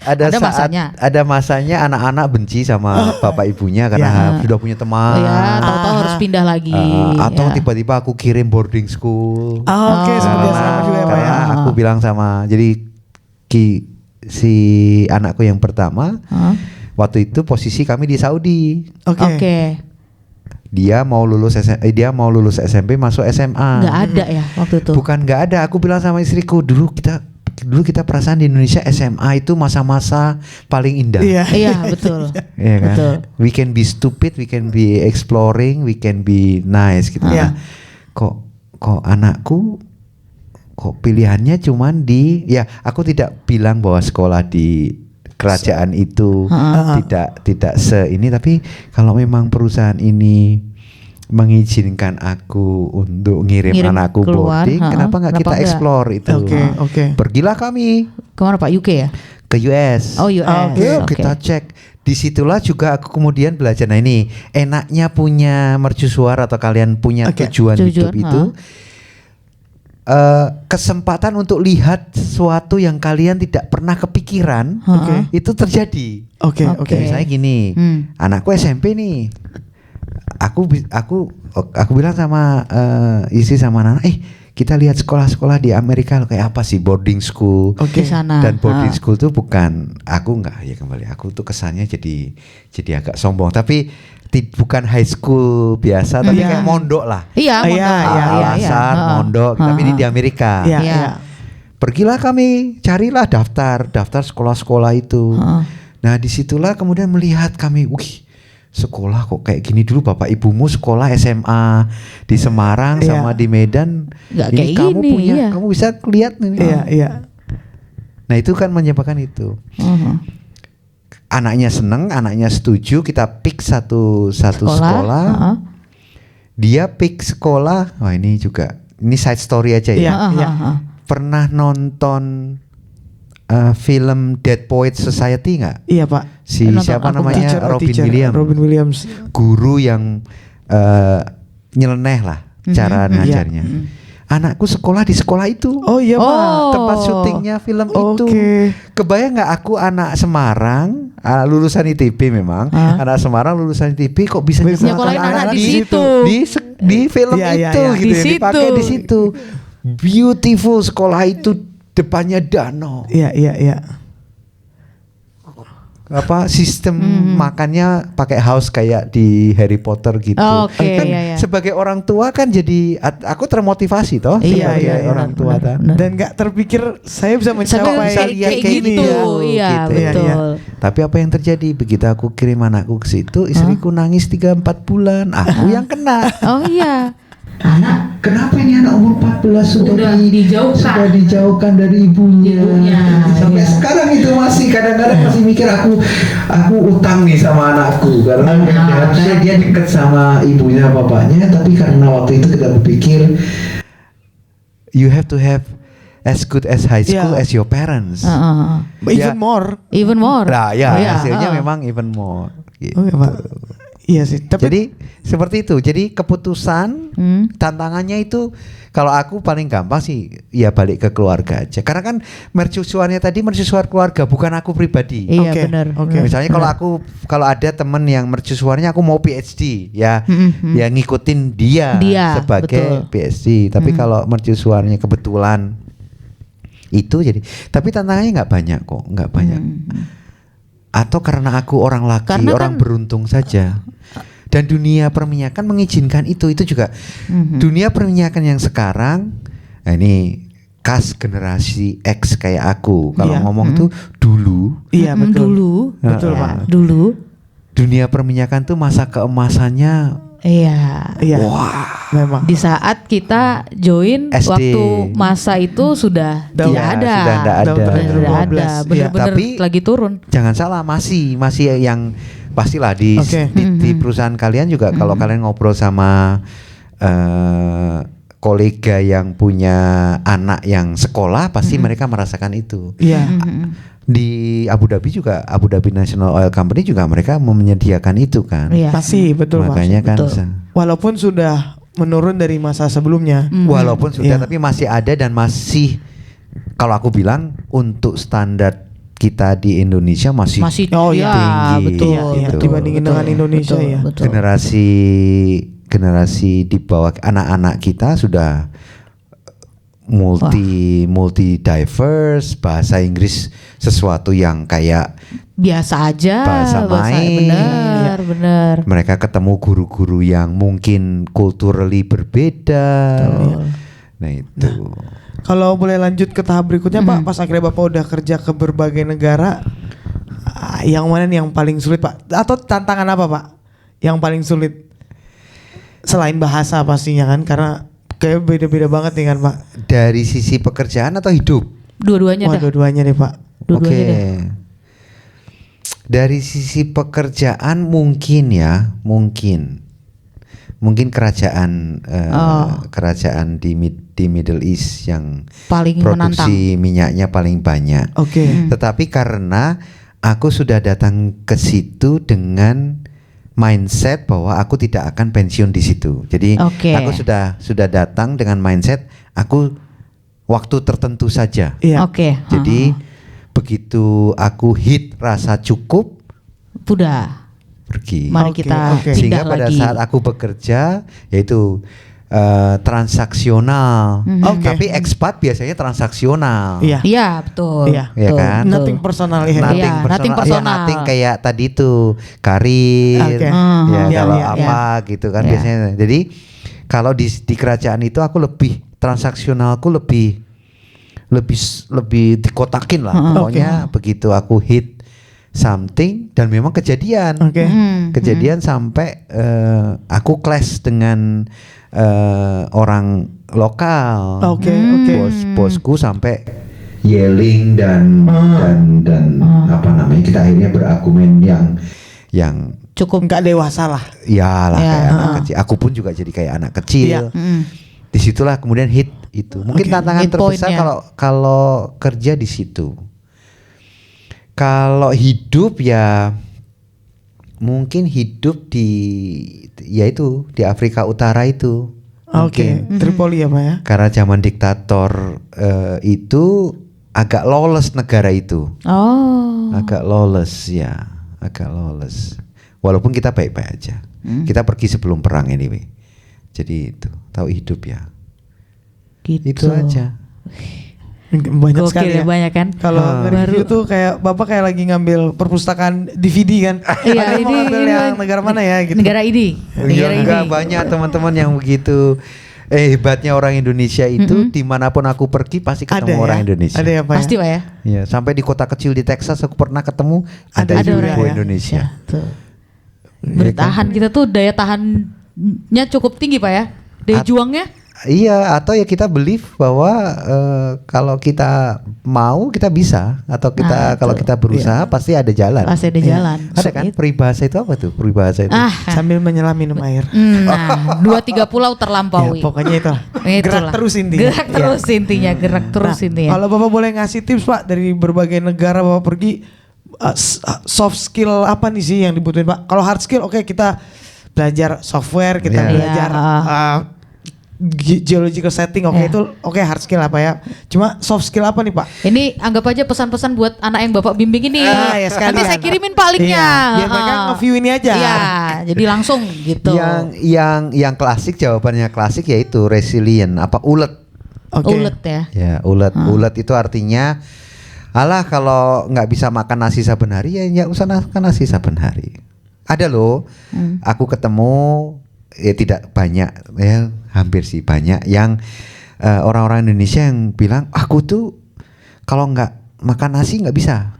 Ada masanya anak-anak benci sama bapak ibunya karena sudah punya teman. Tahu-tahu harus pindah lagi. Atau tiba-tiba aku kirim boarding school. Seperti sama juga ya Pak ya. Aku bilang sama, jadi si anakku yang pertama, waktu itu posisi kami di Saudi. Dia mau lulus SMP masuk SMA. Nggak ada ya waktu itu? Bukan nggak ada. Aku bilang sama istriku, dulu kita perasaan di Indonesia SMA itu masa-masa paling indah. Iya betul. Iya kan? Betul. We can be stupid, we can be exploring, we can be nice gitu. Kok anakku kok pilihannya cuman aku tidak bilang bahwa sekolah di kerajaan itu tidak ini, tapi kalau memang perusahaan ini mengizinkan aku untuk ngirim anakku boarding, kenapa nggak kita explore itu? Pergilah kami. Kemana Pak? UK ya? Ke US. US. Kita cek. Disitulah juga aku kemudian belajar. Nah ini enaknya punya mercusuar atau kalian punya tujuan hidup itu. kesempatan untuk lihat sesuatu yang kalian tidak pernah kepikiran, itu terjadi. Oke. Misalnya gini, anakku SMP nih, aku bilang sama istri sama anak, kita lihat sekolah-sekolah di Amerika kayak apa sih, boarding school. Sana. Dan boarding school tuh bukan, aku tuh kesannya jadi agak sombong, tapi bukan high school biasa, tapi kayak mondok lah. Iya, alasan mondok, tapi ini di Amerika. Pergilah kami, carilah daftar sekolah-sekolah itu. Nah disitulah kemudian melihat kami, sekolah kok kayak gini. Dulu bapak ibumu sekolah SMA di Semarang sama di Medan. Gak ini kayak kamu gini, punya, kamu bisa lihat nih. Nah itu kan menyebabkan itu. Anaknya seneng, anaknya setuju, kita pick satu sekolah. Dia pick sekolah. Wah ini side story aja ya. Pernah nonton film Dead Poets Society nggak? Iya Pak. Siapa namanya? Robin Williams. Guru yang nyeleneh lah cara ngajarnya. Anakku sekolah di sekolah itu. Oh iya Pak. Tempat syutingnya film itu. Kebayang nggak aku anak Semarang, lulusan ITB memang. Anak Semarang lulusan ITB kok bisa nyekolahin anak di situ. Di film itu gitu ya, dipakai di situ. Beautiful sekolah itu, depannya danau. Iya. Sistem makannya pakai house kayak di Harry Potter gitu. Sebagai orang tua kan jadi aku termotivasi toh sebagai orang tua dan nggak terpikir saya bisa mencapai kayak gitu. Betul. Tapi apa yang terjadi begitu aku kirim anakku ke situ, istriku nangis 3-4 bulan, aku yang kena. Anak, kenapa ini anak umur 14 sudah dijauhkan dari ibunya. Sampai sekarang itu masih kadang-kadang masih mikir aku utang nih sama anakku karena harusnya dia deket sama ibunya bapaknya, tapi karena waktu itu kita berpikir you have to have as good as high school as your parents. Even more. Nah, hasilnya memang even more. Gitu. Iya sih. Jadi seperti itu. Jadi keputusan tantangannya itu kalau aku paling gampang sih ya balik ke keluarga aja. Karena kan mercusuarnya tadi mercusuar keluarga, bukan aku pribadi. Iya benar. Misalnya kalau ada temen yang mercusuarnya aku mau PhD ya, ya ngikutin dia sebagai PhD. Tapi kalau mercusuarnya kebetulan itu jadi. Tapi tantangannya nggak banyak kok, nggak banyak. Atau karena aku orang laki, orang beruntung saja. Dan dunia perminyakan mengizinkan itu juga. Dunia perminyakan yang sekarang, ini khas generasi X kayak aku. Kalau ngomong tuh dulu. Iya betul. Betul Pak. Dulu. Dunia perminyakan tuh masa keemasannya. Iya. Wah, memang. Di saat kita join SD. Waktu masa itu sudah tidak ada. Sudah ada. Benar-benar lagi turun. Jangan salah, masih yang pastilah di perusahaan kalian juga kalau kalian ngobrol sama kolega yang punya anak yang sekolah pasti mereka merasakan itu. Di Abu Dhabi juga, Abu Dhabi National Oil Company juga mereka menyediakan itu kan. Pasti betul. Makanya kan walaupun sudah menurun dari masa sebelumnya. Walaupun sudah tapi masih ada dan masih kalau aku bilang untuk standar kita di Indonesia masih tinggi. Betul. Dibandingin dengan Indonesia betul. Generasi di bawah anak-anak kita sudah multi diverse, bahasa Inggris sesuatu yang kayak biasa aja, bahasa main. Benar. Mereka ketemu guru-guru yang mungkin culturally berbeda. Nah itu. Kalau boleh lanjut ke tahap berikutnya Pak, pas akhirnya Bapak udah kerja ke berbagai negara, yang mana nih yang paling sulit Pak? Atau tantangan apa Pak? Yang paling sulit? Selain bahasa pastinya kan, karena kayak beda-beda banget nih kan Pak. Dari sisi pekerjaan atau hidup? Dua-duanya dua-duanya nih Pak. Dari sisi pekerjaan mungkin kerajaan di Middle East yang paling produksi minyaknya paling banyak. Tetapi karena aku sudah datang ke situ dengan mindset bahwa aku tidak akan pensiun di situ. Jadi aku sudah datang dengan mindset aku waktu tertentu saja. Oke. Jadi begitu aku hit rasa cukup, udah pergi. Mari kita pindah sehingga pada lagi. saat aku bekerja yaitu transaksional. Tapi expat biasanya transaksional. Iya, betul. Iya kan? Nothing personal ya. Nothing personal. Nothing kayak tadi tuh karir. Kalau apa gitu kan biasanya. Jadi kalau di kerajaan itu aku lebih transaksionalku lebih dikotakin lah. Pokoknya begitu aku hit something dan memang kejadian. Kejadian sampai aku clash dengan orang lokal. Bosku sampai yelling dan apa namanya, kita akhirnya berargumen yang cukup nggak dewasa lah. Ya lah kayak anak kecil. Aku pun juga jadi kayak anak kecil. Disitulah kemudian hit itu. Mungkin tantangan hit terbesar kalau kerja di situ. Kalau hidup ya mungkin hidup di Afrika Utara itu. Tripoli ya Pak ya. Karena zaman diktator itu agak lawless negara itu. Agak lawless. Walaupun kita baik-baik aja. Kita pergi sebelum perang anyway. Jadi itu tahu hidup ya. Gitu. Itu aja. Banyak sekali ya. Banyak kan. Kalau review tuh kayak Bapak kayak lagi ngambil perpustakaan DVD kan. Iya, ini ngambil yang negara mana ya gitu. Negara ini. Enggak banyak teman-teman yang begitu. Hebatnya orang Indonesia itu dimanapun aku pergi pasti ketemu orang Indonesia. Ada ya Pak? Pasti Pak ya. Iya, sampai di kota kecil di Texas aku pernah ketemu ada ibu Indonesia. Bertahan kita tuh daya tahannya cukup tinggi Pak ya. Daya juangnya. Iya, atau ya kita believe bahwa kalau kita mau kita bisa, atau kita kalau kita berusaha pasti ada jalan. Pasti ada jalan. Ada kan peribahasa itu apa tuh? Peribahasa itu. Sambil menyelam minum air. Nah, 2-3 pulau terlampaui. Ya, pokoknya itulah. Gerak terus intinya. Gerak terus intinya, gerak terus intinya. Kalau Bapak boleh ngasih tips Pak dari berbagai negara Bapak pergi, soft skill apa nih sih yang dibutuhin Pak? Kalau hard skill kita belajar software, kita belajar geological setting, itu hard skill apa ya. Cuma soft skill apa nih Pak? Ini anggap aja pesan-pesan buat anak yang Bapak bimbing ini. Ya, nanti saya kirimin Pak linknya. Biar mereka nge-view ini aja. Iya, jadi langsung gitu. Yang klasik, jawabannya klasik yaitu resilient, ulet. Ulet ya. Ya, ulet. Ulet itu artinya kalau nggak bisa makan nasi saben hari ya nggak usah makan nasi saben hari. Ada loh, aku ketemu tidak banyak ya, hampir sih banyak yang orang-orang Indonesia yang bilang aku tuh kalau nggak makan nasi nggak bisa.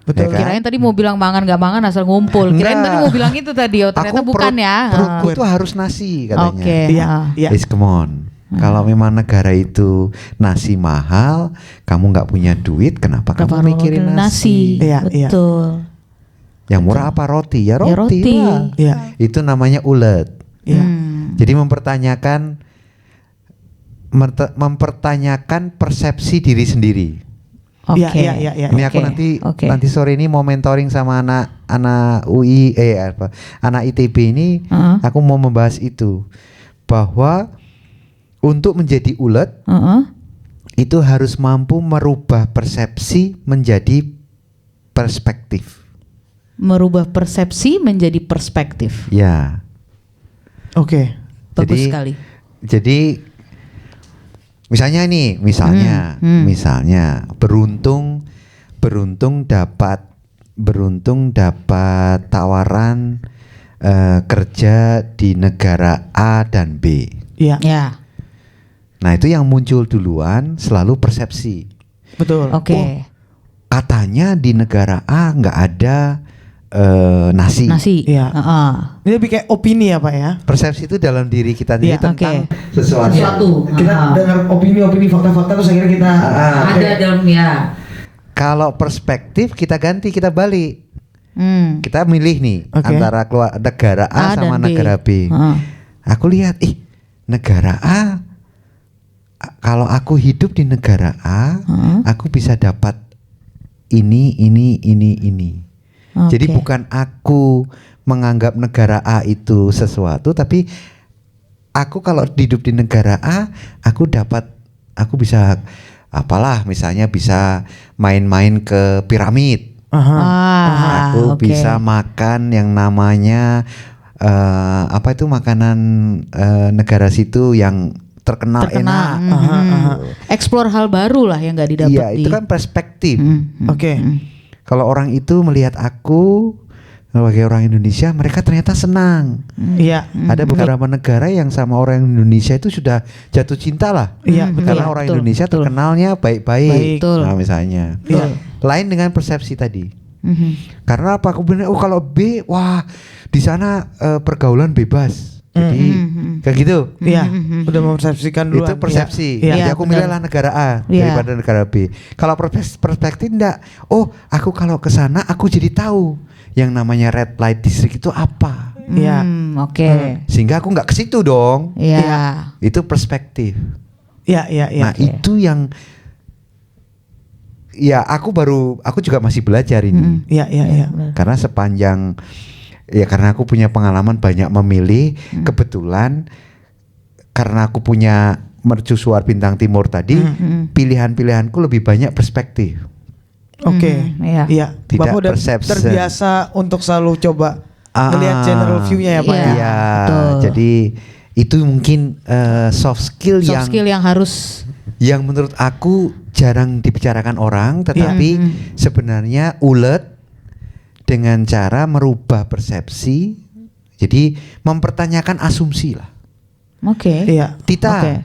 Betul. Ya kan? Kirain tadi mau bilang mangan nggak mangan asal ngumpul. Kirain tadi mau bilang itu tadi, ternyata bukan ya. Perutku itu harus nasi katanya. Iya. Come on. Kalau memang negara itu nasi mahal, kamu nggak punya duit, kenapa kamu mikirin nasi? Betul. Yang murah apa roti? Ya roti lah. Iya. Itu namanya ulet. Jadi mempertanyakan persepsi diri sendiri. Iya. Ini aku nanti sore ini mau mentoring sama anak UI anak ITB ini. Aku mau membahas itu, bahwa untuk menjadi ulet itu harus mampu merubah persepsi menjadi perspektif. Merubah persepsi menjadi perspektif. Ya. Bagus sekali. Jadi misalnya beruntung dapat tawaran kerja di negara A dan B. Iya. Nah, itu yang muncul duluan selalu persepsi. Betul. Katanya di negara A nggak ada nasi. Iya. Ini lebih kayak opini ya Pak ya. Persepsi itu dalam diri kita sendiri tentang sesuatu. Kita dengar opini, fakta-fakta terus akhirnya kita ada dalamnya. Kalau perspektif kita ganti, kita balik. Kita milih nih antara negara A sama negara B. Aku lihat, negara A, kalau aku hidup di negara A, aku bisa dapat ini. Jadi bukan aku menganggap negara A itu sesuatu, tapi aku kalau hidup di negara A, aku dapat aku bisa apalah, misalnya bisa main-main ke piramid. Aku bisa makan yang namanya apa itu makanan negara situ yang terkenal enak. Explore hal baru lah yang nggak didapat. Iya, itu kan perspektif. Oke. Kalau orang itu melihat aku sebagai orang Indonesia, mereka ternyata senang. Iya. Ada beberapa negara yang sama orang Indonesia itu sudah jatuh cinta lah. Iya, karena orang Indonesia terkenalnya baik-baik. Nah, misalnya. Lain dengan persepsi tadi. Karena apa? Aku bilang, oh kalau B, wah di sana pergaulan bebas. Jadi kayak gitu. Iya, udah mempersepsikan dulu. Itu persepsi. Iya. Jadi aku milihlah negara A daripada negara B. Kalau perspektif enggak. Oh, aku kalau ke sana aku jadi tahu yang namanya red light district itu apa. Iya. Oke. Sehingga aku nggak ke situ dong. Iya. Itu perspektif. Iya. Nah, itu yang ya aku juga masih belajar ini. Iya. Karena sepanjang karena aku punya pengalaman banyak memilih, kebetulan karena aku punya mercusuar bintang timur tadi, pilihan-pilihanku lebih banyak perspektif. Oke. Iya. Tidak Bapak udah perception. terbiasa untuk selalu coba melihat general view-nya ya Pak. Iya. Jadi itu mungkin soft skill yang harus, yang menurut aku jarang dibicarakan orang, tetapi sebenarnya ulet dengan cara merubah persepsi. Jadi mempertanyakan asumsi lah. Iya. Tita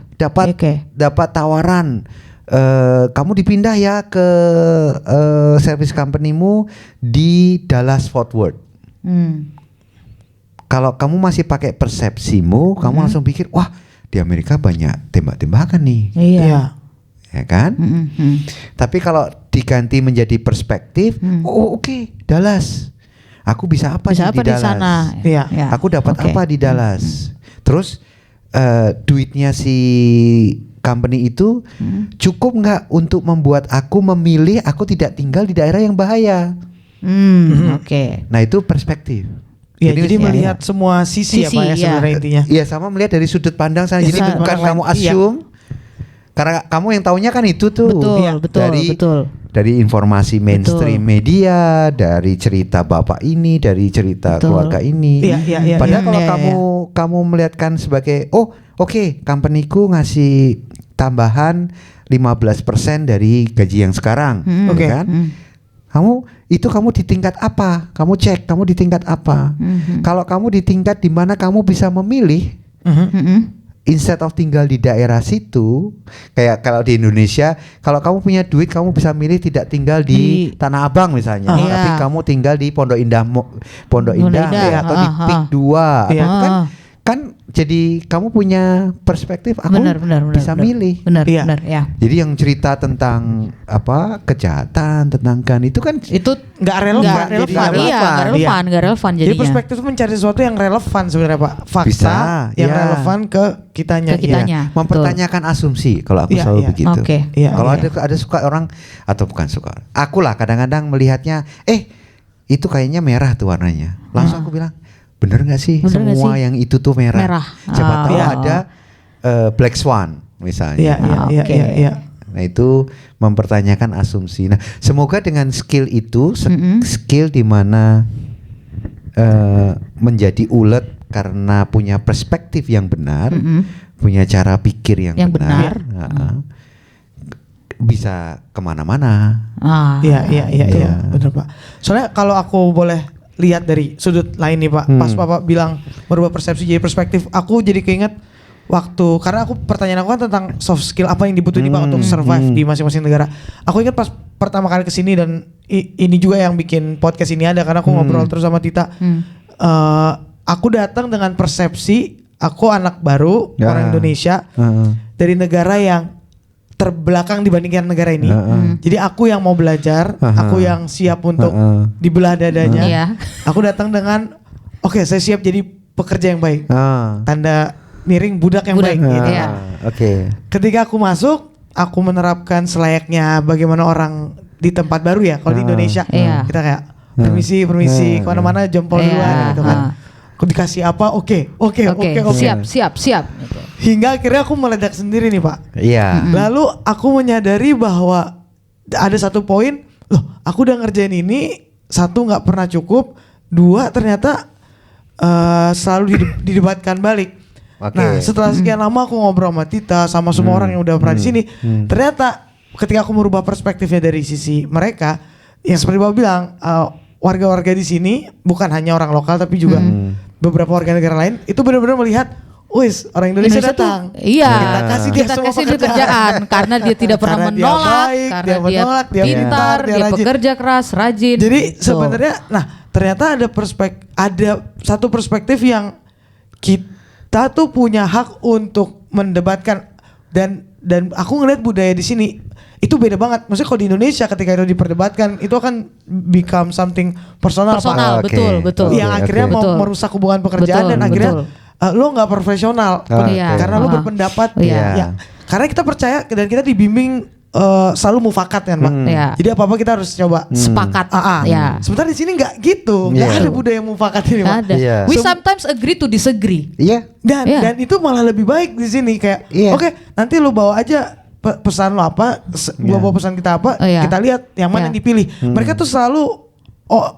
dapat tawaran, kamu dipindah ya ke service company-mu di Dallas Fort Worth. Kalau kamu masih pakai persepsimu, kamu langsung pikir, wah di Amerika banyak tembak-tembakan nih. Iya. Ya kan? Tapi kalau diganti menjadi perspektif, oke, Dallas. Aku bisa apa di Dallas? Sana? Iya. Aku dapat apa di Dallas? Terus duitnya si company itu cukup nggak untuk membuat aku memilih aku tidak tinggal di daerah yang bahaya? Nah itu perspektif. Ya, jadi melihat semua sisi ya Pak ya sebenarnya intinya. Iya, sama melihat dari sudut pandang saya. Jadi bukan kamu assume. Karena kamu yang taunya kan itu tuh. Betul. Dari informasi mainstream media, dari cerita bapak ini, dari cerita keluarga ini. Iya. Padahal kalau kamu melihatkan sebagai oke, company-ku ngasih tambahan 15% dari gaji yang sekarang, kan? Kamu di tingkat apa? Kamu cek kamu di tingkat apa? Kalau kamu di tingkat di mana kamu bisa memilih, instead of tinggal di daerah situ, kayak kalau di Indonesia, kalau kamu punya duit kamu bisa milih tidak tinggal di Tanah Abang misalnya, tapi kamu tinggal di Pondok Indah atau di Pik 2, kan jadi kamu punya perspektif. Aku bisa milih. Benar. Jadi yang cerita tentang kejahatan, tentang itu kan itu nggak relevan. Nggak relevan. Jadi perspektif itu mencari sesuatu yang relevan sebenarnya Pak. Fakta yang relevan ke kitanya. Mempertanyakan asumsi. Kalau aku selalu begitu. Kalau ada suka orang atau bukan suka. Aku lah kadang-kadang melihatnya, itu kayaknya merah tuh warnanya. Langsung aku bilang, bener nggak sih semua yang itu tuh merah. Siapa tahu ada black swan misalnya. Iya. Nah itu mempertanyakan asumsi. Nah semoga dengan skill itu, skill di mana menjadi ulet karena punya perspektif yang benar, punya cara pikir yang benar. Bisa kemana-mana. Iya, benar Pak. Soalnya kalau aku boleh lihat dari sudut lain nih Pak, pas Bapak bilang merubah persepsi jadi perspektif, aku jadi keinget waktu, karena pertanyaan aku kan tentang soft skill apa yang dibutuhin Pak untuk survive di masing-masing negara. Aku ingat pas pertama kali kesini, dan ini juga yang bikin podcast ini ada karena aku ngobrol terus sama Tita. Aku datang dengan persepsi aku anak baru orang Indonesia dari negara yang terbelakang dibandingkan negara ini. Jadi aku yang mau belajar, aku yang siap untuk dibelah dadanya. Aku datang dengan saya siap jadi pekerja yang baik. Tanda miring budak yang baik gitu. Ketika aku masuk, aku menerapkan selayaknya bagaimana orang di tempat baru ya. Kalau di Indonesia kita kayak permisi kemana-mana jempol duluan gitu kan. Aku dikasih apa? Oke. Siap gitu. Hingga akhirnya aku meledak sendiri nih Pak. Iya. Lalu aku menyadari bahwa ada satu poin, loh aku udah ngerjain ini, satu nggak pernah cukup, dua ternyata selalu didebatkan balik. Okay. Nah setelah sekian lama aku ngobrol sama Tita, sama semua orang yang udah pernah di sini, ternyata ketika aku merubah perspektifnya dari sisi mereka, yang seperti Bapak bilang, warga-warga di sini bukan hanya orang lokal tapi juga beberapa warga negara lain itu benar-benar melihat, wis orang Indonesia datang, iya, kita kasih dia pekerjaan karena dia tidak pernah menolak, karena dia pintar, dia pekerja keras, rajin. Jadi sebenarnya, nah ternyata ada satu perspektif yang kita tuh punya hak untuk mendebatkan, dan aku ngeliat budaya di sini itu beda banget. Maksudnya kalau di Indonesia ketika itu diperdebatkan itu akan become something personal, betul. Yang akhirnya mau merusak hubungan pekerjaan dan akhirnya lo nggak profesional karena lo berpendapat ya. Karena kita percaya dan kita dibimbing selalu mufakat kan Pak. Jadi apa-apa kita harus coba sepakat. Sebentar di sini nggak gitu, nggak ada budaya mufakat ini Pak. We sometimes agree to disagree. Dan itu malah lebih baik di sini kayak oke, nanti lo bawa aja pesan lo apa, gua bawa pesan kita apa, kita lihat yang mana yang dipilih. Mereka tuh selalu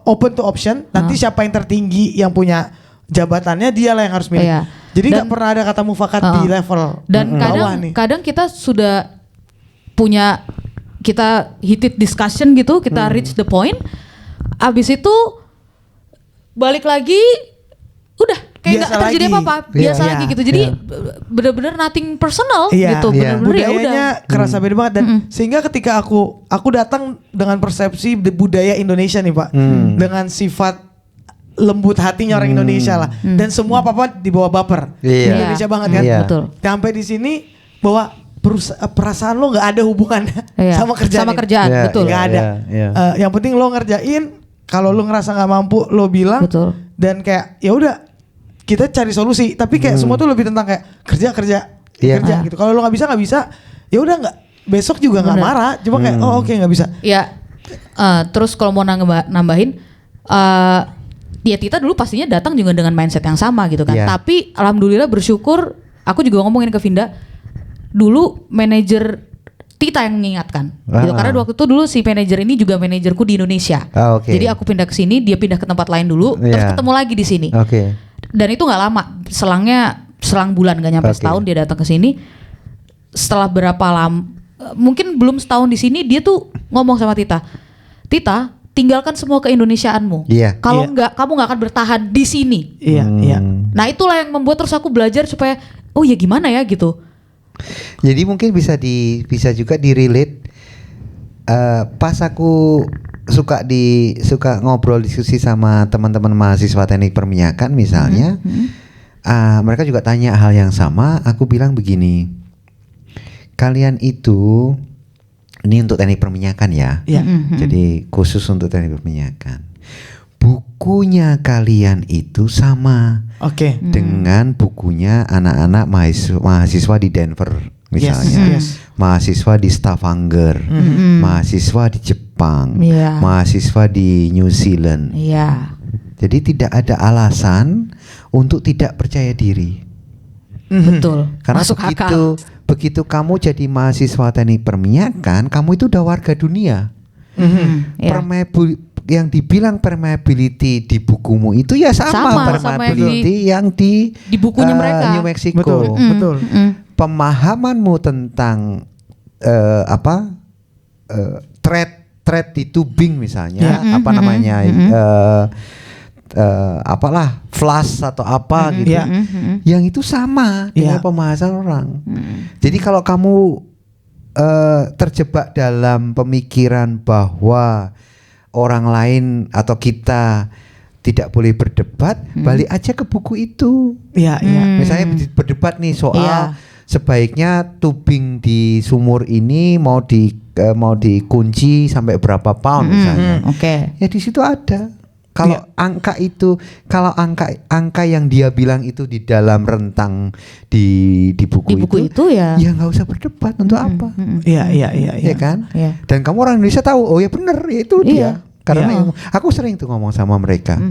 open to option. Nanti siapa yang tertinggi yang punya jabatannya dialah yang harus milih. Jadi nggak pernah ada kata mufakat di level dan kadang kita sudah punya, kita heated discussion gitu, kita reach the point, abis itu balik lagi udah kayak nggak terjadi apa-apa, biasa lagi gitu. Jadi benar-benar nothing personal gitu, benar-benar budayanya kerasa beda banget. Dan sehingga ketika aku datang dengan persepsi budaya Indonesia nih Pak, dengan sifat lembut hatinya orang Indonesia lah, dan semua apa-apa dibawa baper, Indonesia banget kan. Betul. Sampai di sini bahwa perasaan lo nggak ada hubungannya sama kerjaan, betul. Nggak ada. Yang penting lo ngerjain. Kalau lo ngerasa nggak mampu, lo bilang. Betul. Dan kayak ya udah, kita cari solusi. Tapi kayak semua tuh lebih tentang kayak kerja gitu. Kalau lo nggak bisa, ya udah nggak. Besok juga nggak marah. Cuma kayak oke, nggak bisa. Ya. Terus kalau mau nambahin, ya Tita dulu pastinya datang juga dengan mindset yang sama gitu kan. Tapi alhamdulillah bersyukur, aku juga ngomongin ke Vinda, dulu manajer Tita yang mengingatkan gitu. Karena waktu itu dulu si manajer ini juga manajerku di Indonesia. Jadi aku pindah ke sini, dia pindah ke tempat lain dulu, terus ketemu lagi di sini. Dan itu nggak lama, selang bulan, nggak nyampe setahun dia datang ke sini. Setelah berapa lama, mungkin belum setahun di sini, dia tuh ngomong sama Tita, tinggalkan semua keindonesiaanmu. Kalau enggak, kamu nggak akan bertahan di sini. Nah itulah yang membuat terus aku belajar supaya ya gimana ya gitu. Jadi mungkin bisa juga di-relate. Pas aku suka ngobrol diskusi sama teman-teman mahasiswa teknik perminyakan misalnya, mereka juga tanya hal yang sama. Aku bilang begini, kalian itu, ini untuk teknik perminyakan ya. Jadi khusus untuk teknik perminyakan. Bukunya kalian itu sama dengan bukunya anak-anak mahasiswa di Denver misalnya, mahasiswa di Stavanger, mahasiswa di Jepang, mahasiswa di New Zealand. Jadi tidak ada alasan untuk tidak percaya diri. Betul. Karena begitu kamu jadi mahasiswa teknik perminyakan, kamu itu udah warga dunia. Yang dibilang permeability di bukumu itu ya sama permeability yang di bukunya mereka. New Mexico. Betul. Pemahamanmu tentang thread di tubing misalnya, flash atau apa gitu, yang itu sama dengan pembahasan orang. Jadi kalau kamu terjebak dalam pemikiran bahwa orang lain atau kita tidak boleh berdebat, balik aja ke buku itu. Misalnya berdebat nih soal sebaiknya tubing di sumur ini mau dikunci sampai berapa pound misalnya. Ya di situ ada. Kalau angka yang dia bilang itu di dalam rentang di buku itu ya nggak usah berdebat untuk apa. Iya kan. Dan kamu orang Indonesia tahu, oh ya benar, ya itu dia. Karena aku sering tuh ngomong sama mereka,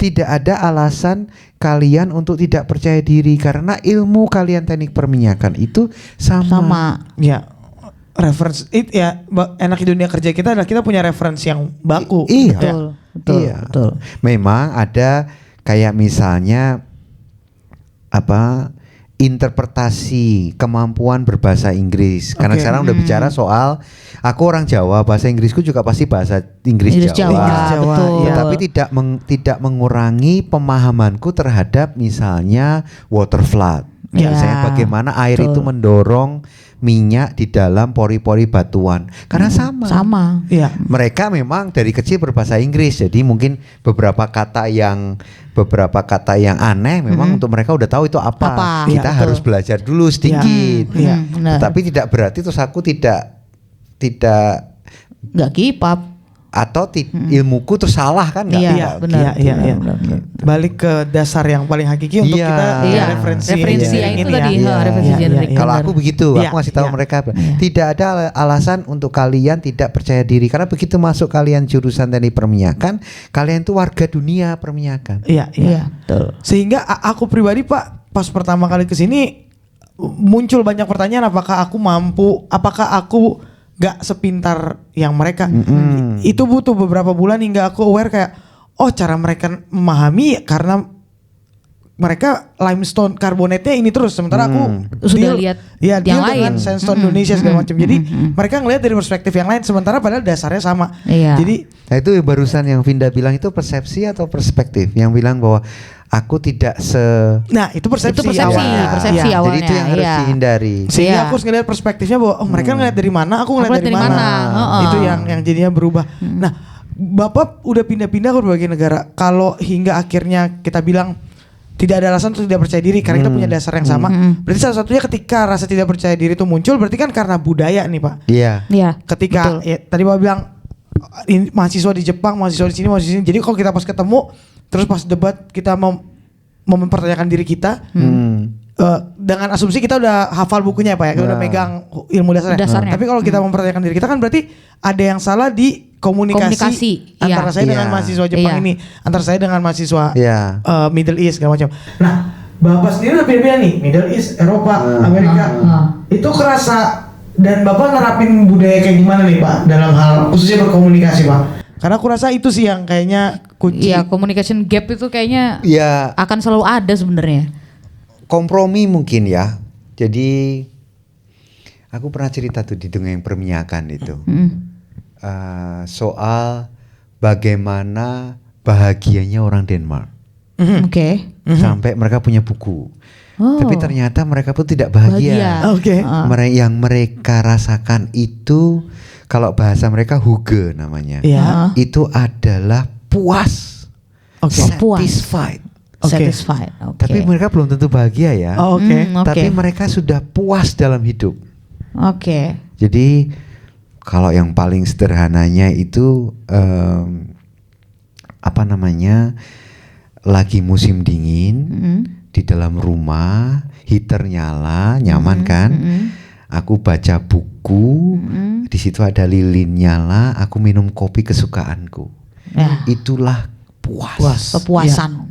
tidak ada alasan kalian untuk tidak percaya diri karena ilmu kalian teknik perminyakan itu sama. Ya, reference ya enak di dunia kerja kita adalah kita punya referensi yang baku. Iya, betul. Memang ada kayak misalnya interpretasi kemampuan berbahasa Inggris. Karena sekarang udah bicara soal aku orang Jawa, bahasa Inggrisku juga pasti bahasa Inggris Jawa. Betul. Ya, tapi tidak mengurangi pemahamanku terhadap misalnya water flood. Misalnya bagaimana air itu mendorong minyak di dalam pori-pori batuan. Karena sama. Iya. Mereka memang dari kecil berbahasa Inggris, jadi mungkin beberapa kata yang aneh memang untuk mereka udah tahu itu apa. Kita harus belajar dulu sedikit. Tapi tidak berarti terus aku tidak keep up atau ilmuku terus salah kan nggak? Iya, benar. Balik ke dasar yang paling hakiki untuk kita referensi yang itu tadi, referensi generik. Kalau aku begitu, aku ngasih tahu mereka tidak ada alasan untuk kalian tidak percaya diri karena begitu masuk kalian jurusan teknik perminyakan, kalian tuh warga dunia perminyakan. Iya, betul. Sehingga aku pribadi Pak, pas pertama kali kesini muncul banyak pertanyaan, apakah aku mampu, apakah aku gak sepintar yang mereka. Itu butuh beberapa bulan hingga aku aware kayak cara mereka memahami karena mereka limestone karbonatnya ini terus, sementara aku sudah lihat yang lain sandstone Indonesia segala macam. Jadi mereka ngelihat dari perspektif yang lain sementara padahal dasarnya sama. Jadi itu barusan yang Vinda bilang itu persepsi atau perspektif, yang bilang bahwa aku tidak itu persepsi awalnya. Jadi itu yang harus dihindari. Sehingga aku harus ngeliat perspektifnya bahwa mereka ngeliat dari mana, aku ngeliat dari mana. Itu yang jadinya berubah. Nah, Bapak udah pindah-pindah ke berbagai negara. Kalau hingga akhirnya kita bilang tidak ada alasan untuk tidak percaya diri karena kita punya dasar yang sama. Berarti salah satunya ketika rasa tidak percaya diri itu muncul berarti kan karena budaya nih Pak. Iya. Ketika tadi Bapak bilang mahasiswa di Jepang, mahasiswa di sini, mahasiswa di sini. Jadi kalau kita pas ketemu terus pas debat kita mau mempertanyakan diri kita dengan asumsi kita udah hafal bukunya Pak ya, kita udah megang ilmu dasarnya. Tapi kalau kita mempertanyakan diri kita kan berarti ada yang salah di komunikasi antara saya dengan mahasiswa Jepang ini, antara saya dengan mahasiswa Middle East segala macam. Nah, Bapak sendiri udah pilih nih Middle East, Eropa, Amerika. Itu kerasa dan Bapak nerapin budaya kayak gimana nih Pak dalam hal khususnya berkomunikasi Pak? Karena aku rasa itu sih yang kayaknya kunci. Iya, communication gap itu kayaknya akan selalu ada sebenarnya. Kompromi mungkin ya. Jadi aku pernah cerita tuh di Dongeng Perminyakan itu. Soal bagaimana bahagianya orang Denmark. Sampai mereka punya buku. Tapi ternyata mereka pun tidak bahagia. Yang mereka rasakan itu kalau bahasa mereka hygge namanya. Itu adalah puas. Satisfied. Tapi mereka belum tentu bahagia ya. Tapi mereka sudah puas dalam hidup. Jadi kalau yang paling sederhananya itu lagi musim dingin di dalam rumah, heater nyala, nyaman kan? Aku baca buku, di situ ada lilin nyala, aku minum kopi kesukaanku. Itulah puas. Kepuasan.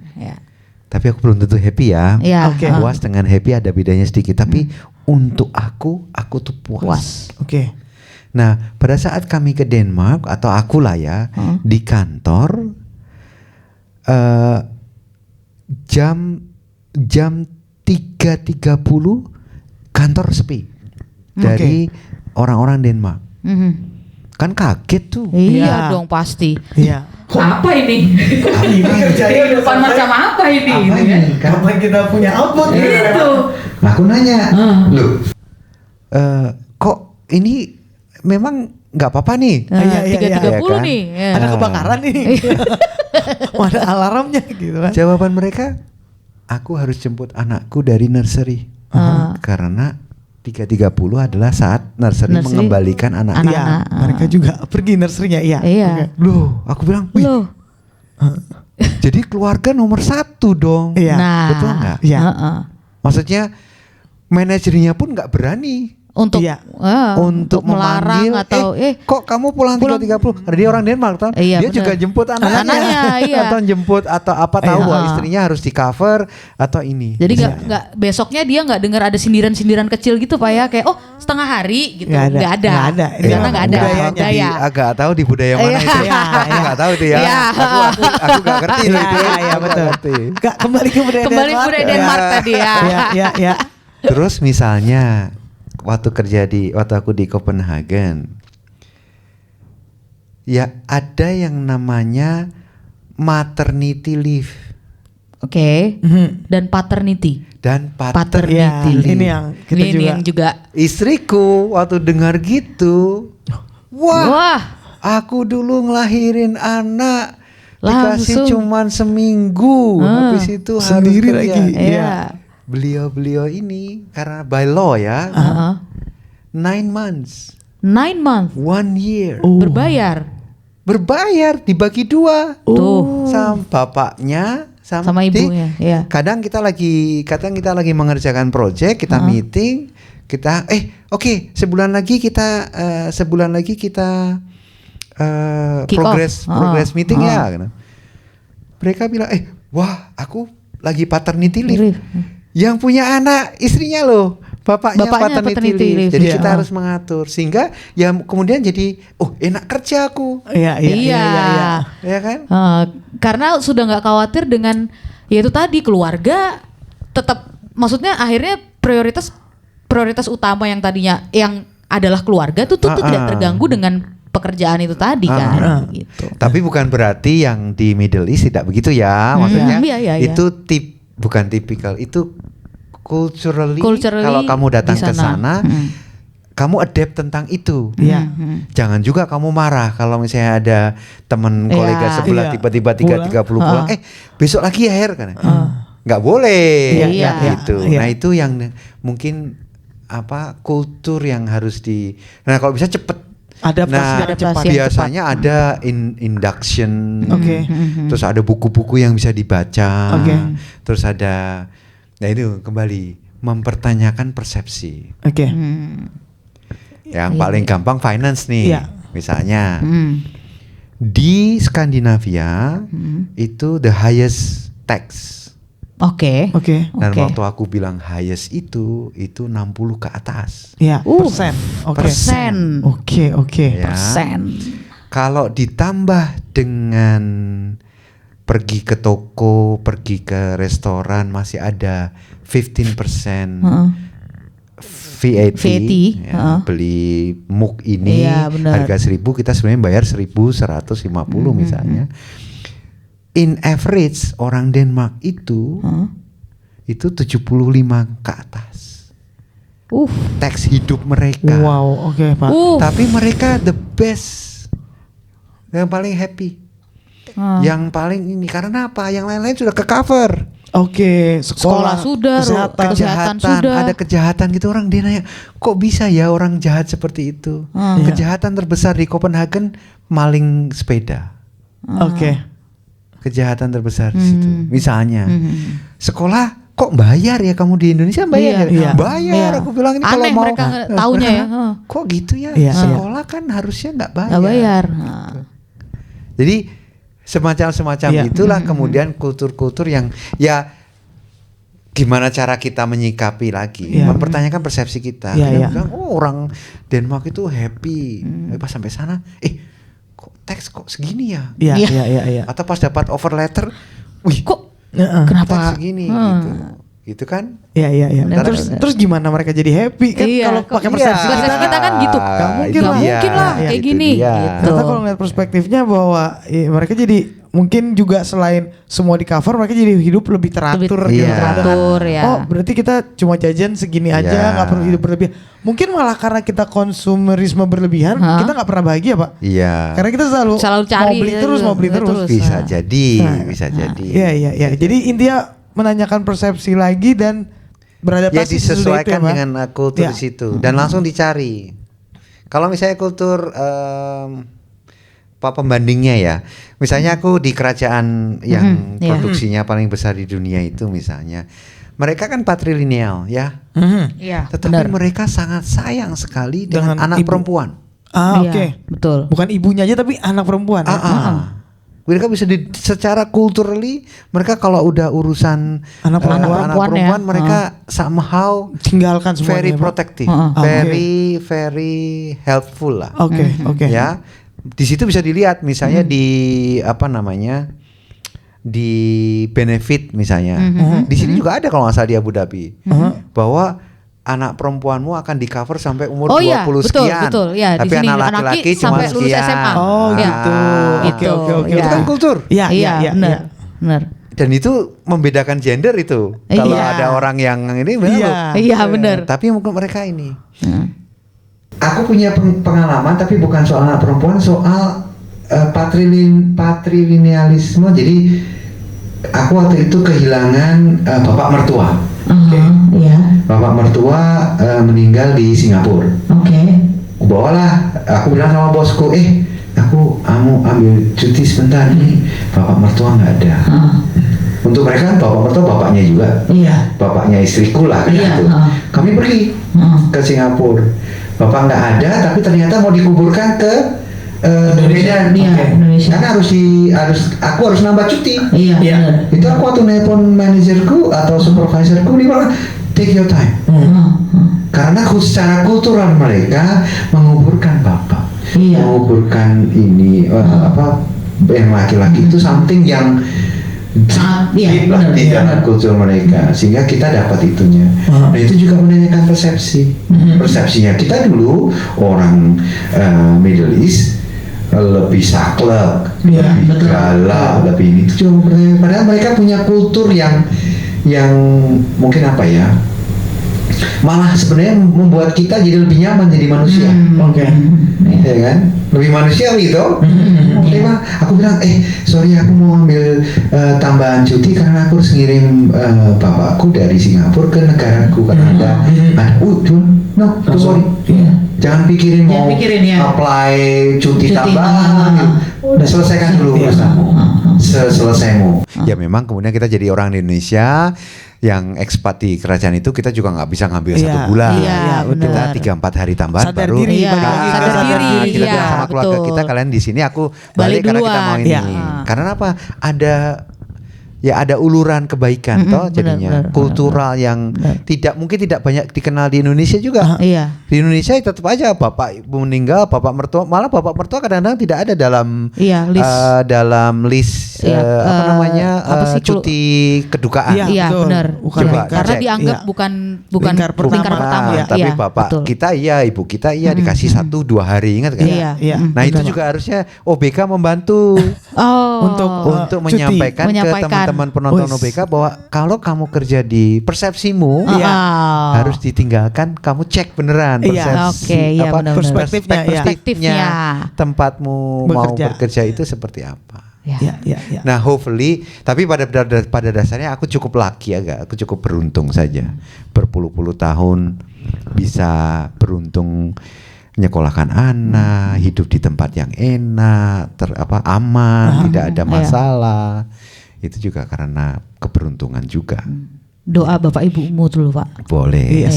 Tapi aku belum tentu happy ya. Puas dengan happy ada bedanya sedikit. Tapi untuk aku tuh puas. Nah, pada saat kami ke Denmark atau akulah ya di kantor jam 3.30 kantor sepi dari orang-orang Denmark. Kan kaget tuh. Iya dong pasti. Apa ini? Depan macam apa ini? Kapan kita punya output? Itu. Nah, aku nanya, loh, kok ini memang nggak apa-apa nih? 3.30 nih. Ada kebakaran nih. Ada alarmnya gitu kan? Jawaban mereka, aku harus jemput anakku dari nursery karena 3.30 adalah saat nursery mengembalikan anak-anak. Mereka juga pergi nursery-nya. Loh, aku bilang, jadi keluarga nomor 1 dong. Betul nggak? Iya. Maksudnya manajernya pun nggak berani untuk untuk melarang memanggil, atau kok kamu pulang 3.30? Dia orang Denmark kan? Iya, dia bener. juga jemput anaknya iya. atau jemput atau apa tahu bahwa istrinya harus di cover atau ini. Jadi nggak besoknya dia nggak dengar ada sindiran-sindiran kecil gitu Pak ya, kayak setengah hari gitu nggak ada. Karena nggak ada budaya. Agak tahu di budaya mana itu. Aku nggak tahu itu ya. Aku nggak ngerti itu. Iya betul. Kembali ke budaya Denmark tadi ya. Ya. Terus misalnya waktu aku di Copenhagen, ya ada yang namanya maternity leave. Oke. Dan paternity. Paternity leave. Ini yang kita juga. Istriku waktu dengar gitu, wah. Aku dulu ngelahirin anak dikasih cuman seminggu, habis itu sendiri harus lagi. Iya. Beliau ini karena by law ya, 9 months, 9 months, 1 year, berbayar dibagi 2 tuh sama bapaknya sama ibunya. Iya. Kadang kita lagi mengerjakan project, kita meeting, kita oke, sebulan lagi kita progress meeting ya. Mereka bilang wah aku lagi paternity leave. Yang punya anak istrinya loh, bapaknya paternity leave. Jadi kita harus mengatur sehingga ya kemudian jadi enak kerja aku. Iya. Ya kan? Karena sudah nggak khawatir dengan yaitu tadi keluarga, tetap maksudnya akhirnya prioritas utama yang tadinya yang adalah keluarga tuh tidak terganggu dengan pekerjaan itu tadi kan. Gitu. Tapi bukan berarti yang di Middle East tidak begitu ya, maksudnya itu bukan tipikal, itu culturally kalau kamu datang ke sana, kamu adapt tentang itu. Jangan juga kamu marah kalau misalnya ada teman kolega sebelah tiba-tiba 3.30 pulang, besok lagi ya Her kan. Nggak boleh gitu. Nah itu yang mungkin kultur yang harus kalau bisa cepet. Adaptasi biasanya ada induction, terus ada buku-buku yang bisa dibaca, terus ada, itu kembali mempertanyakan persepsi. Yang paling gampang finance nih, misalnya di Skandinavia itu the highest tax. Oke. Dan waktu aku bilang highest itu 60 ke atas. Iya, persen. Persen. Oke. Ya. Persen. Kalau ditambah dengan pergi ke toko, pergi ke restoran masih ada 15% VAT. Ya, beli mug ini harga 1.000, kita sebenarnya bayar 1.150 misalnya. In average orang Denmark itu 75 ke atas. Tax hidup mereka. Wow, oke Pak. Tapi mereka the best, yang paling happy, yang paling ini karena apa? Yang lain-lain sudah ke cover. Sekolah sudah, kesehatan sudah. Ada kejahatan gitu, orang dia nanya, kok bisa ya orang jahat seperti itu? Kejahatan terbesar di Copenhagen maling sepeda. Kejahatan terbesar di situ. Misalnya sekolah kok bayar ya, kamu di Indonesia bayar bayar. Aku bilang ini aneh, kalau mau mereka taunya ya. Kok gitu ya? Sekolah kan harusnya nggak bayar. Jadi semacam itulah kemudian kultur-kultur yang ya gimana cara kita menyikapi lagi, mempertanyakan persepsi kita. Kita bilang orang Denmark itu happy, pas sampai sana kok teks kok segini ya? Iya. Atau pas dapat offer letter, wih kok kenapa segini gitu kan? Iya. Terus gimana mereka jadi happy kan? Kalau pakai persepsi kita kan gitu. Gak mungkin lah kayak gini. Gitu. Ternyata kalau ngeliat perspektifnya bahwa mereka jadi mungkin juga selain semua di cover, mereka jadi hidup lebih teratur. Oh berarti kita cuma jajan segini aja, nggak perlu hidup berlebihan. Mungkin malah karena kita konsumerisme berlebihan, kita nggak pernah bahagia Pak. Iya. Karena kita selalu cari mau beli terus. Bisa jadi. Iya. Jadi intinya menanyakan persepsi lagi dan beradaptasi. Disesuaikan dengan kultur di situ dan langsung dicari. Kalau misalnya kultur pembandingnya ya, misalnya aku di kerajaan yang produksinya paling besar di dunia itu misalnya, mereka kan patrilineal ya. Iya. Tetapi mereka sangat sayang sekali dengan anak perempuan. Oke. Betul. Bukan ibunya aja tapi anak perempuan. Mereka bisa secara culturally mereka kalau udah urusan anak perempuan mereka somehow tinggalkan semuanya. Very protective, very helpful lah. Oke. Ya, di situ bisa dilihat misalnya di di benefit misalnya. Di sini juga ada kalau nggak salah di Abu Dhabi bahwa anak perempuanmu akan di cover sampai umur 20 sekian. Betul, ya. Tapi anak laki-laki cuma sampai lulus sekian. SMA. Gitu. Oke. Itu kan kultur. Iya. Benar. Dan itu membedakan gender itu. Kalau ada orang yang ini Iya, benar. Tapi mungkin mereka ini. Aku punya pengalaman tapi bukan soal anak perempuan, soal patrilinealisme. Jadi aku waktu itu kehilangan bapak mertua. Bapak mertua meninggal di Singapura. Bawalah, aku bilang sama bosku, aku ambil cuti sebentar nih, bapak mertua nggak ada. Untuk mereka bapak mertua bapaknya juga, bapaknya istriku lah kan gitu. Kami pergi ke Singapura, bapak nggak ada, tapi ternyata mau dikuburkan ke Medan. Karena aku harus nambah cuti. Itu aku waktu nelpon manajerku atau supervisorku, dia bilang take your time. Karena secara kultural mereka menguburkan bapak, menguburkan ini yang laki-laki itu something yang di dalam kultur mereka, sehingga kita dapat itunya. Nah itu juga menanyakan persepsinya. Kita dulu orang Middle East lebih saklek, lebih galak, lebih ini. Padahal mereka punya kultur yang mungkin malah sebenarnya membuat kita jadi lebih nyaman jadi manusia. Ya kan, lebih manusiawi gitu. Aku bilang, sorry aku mau ambil tambahan cuti karena aku harus ngirim bapakku dari Singapura ke negaraku karena ada sorry. Jangan pikirin mau apply cuti tambahan. Udah selesaikan dulu urusanmu. Selesaimu. Ya memang kemudian kita jadi orang Indonesia yang ekspat di kerajaan itu, kita juga nggak bisa ngambil 1 bulan. Kita 3-4 hari tambahan sadar baru diri, sadar diri. Kita bilang sama keluarga kita, kalian di sini, aku balik karena kita mau ini. Karena apa? Ada uluran kebaikan jadinya benar, kultural yang mungkin tidak banyak dikenal di Indonesia juga. Di Indonesia tetap aja bapak ibu meninggal, bapak mertua, malah bapak mertua kadang-kadang tidak ada dalam list cuti kedukaan. Benar. Karena dianggap bukan lingkar pertama. Tapi bapak kita ibu kita dikasih 1-2 hari, ingat kan? Nah itu juga harusnya OBK membantu untuk menyampaikan ke teman-teman penonton OBK bahwa kalau kamu kerja di persepsimu harus ditinggalkan, kamu cek beneran perspektifnya tempatmu mau bekerja itu seperti apa. Nah hopefully, tapi pada dasarnya aku cukup aku cukup beruntung saja, berpuluh-puluh tahun bisa beruntung menyekolahkan anak, hidup di tempat yang enak, aman, tidak ada masalah. Itu juga karena keberuntungan juga. Doa bapak ibumu dulu Pak. Boleh.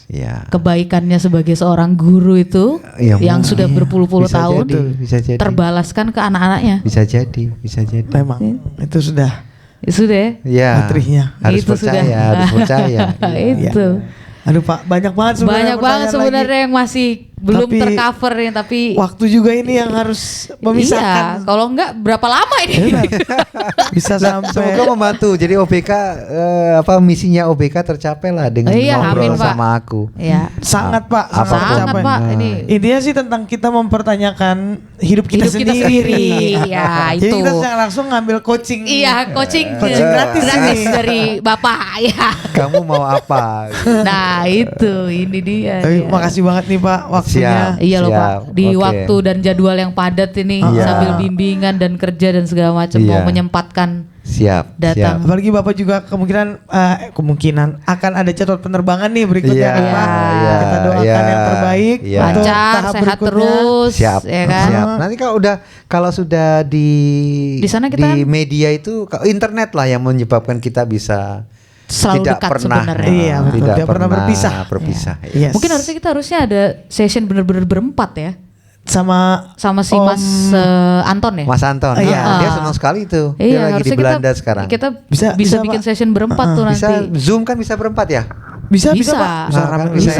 Ya. Kebaikannya sebagai seorang guru itu yang sudah berpuluh-puluh tahun bisa jadi terbalaskan ke anak-anaknya. Bisa jadi. Memang itu sudah. Ya. Baterainya. Harus percaya. Itu. Aduh Pak, banyak banget sebenarnya yang masih belum tercover ya, tapi waktu juga ini yang harus memisahkan. Kalau enggak berapa lama ini? Bisa sampai. Semoga membantu. Jadi OBK misinya OBK tercapai lah dengan ngobrol sama aku. Sangat Pak, sangat Pak. Intinya sih tentang kita mempertanyakan hidup kita sendiri. Jadi kita secara langsung ngambil coaching. Coaching gratis dari Bapak ya. Kamu mau apa? Nah itu, ini dia. Makasih banget nih Pak waktunya. Iya loh Pak, di waktu dan jadwal yang padat ini sambil bimbingan dan kerja dan segala macam mau menyempatkan datang. Apalagi Bapak juga kemungkinan akan ada jadwal penerbangan nih berikutnya kan Pak. Kita doakan yang terbaik, lancar, sehat terus. Siap. Nanti kalau sudah di sana kita di media itu internet lah yang menyebabkan kita bisa selalu tidak dekat pernah, sebenarnya. Iya, betul. Tidak pernah berpisah. Yes. Mungkin kita harusnya ada session bener-bener berempat ya. Sama si Mas Anton ya. Mas Anton. Iya, dia senang sekali itu. Dia lagi di Belanda sekarang. Kita bisa bikin session berempat tuh nanti. Bisa Zoom kan bisa berempat ya? Bisa Pak. Bisa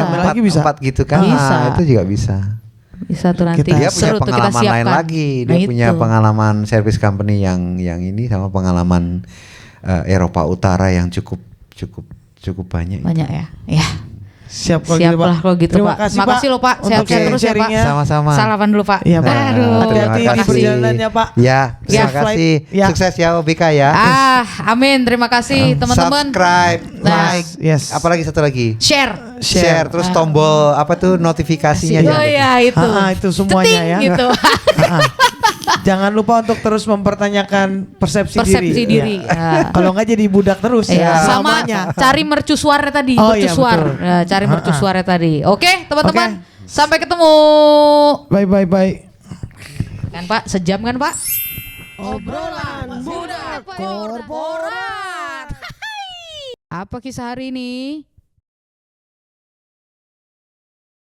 rame lagi bisa. Empat gitu kan. Bisa. Itu juga bisa. Bisa tuh nanti. Dia punya pengalaman lain lagi. Dia punya pengalaman service company yang ini sama pengalaman Eropa Utara yang cukup banyak. Banyak ya. Ya. Siap kalau gitu, Terima kasih, Makasih loh Pak. Sehat-sehat terus ya Pak. Sama-sama. Salaman dulu Pak. Iya, Pak. Aduh. Hati-hati di perjalanannya Pak. Ya, terima kasih. Ya. Sukses ya Obika ya. Amin. Terima kasih teman-teman. Subscribe, like, yes. apalagi satu lagi. Share. Terus tombol notifikasinya. Oh iya itu. Itu semuanya ya. Gitu. Jangan lupa untuk terus mempertanyakan persepsi diri. Ya. Kalau nggak jadi budak terus sama cari mercusuarnya tadi. Mercusuar. Cari mercusuarnya tadi. Oke, teman-teman. Sampai ketemu. Bye. Kan Pak, sejam kan Pak? Obrolan budak korporat. Apa kisah hari ini?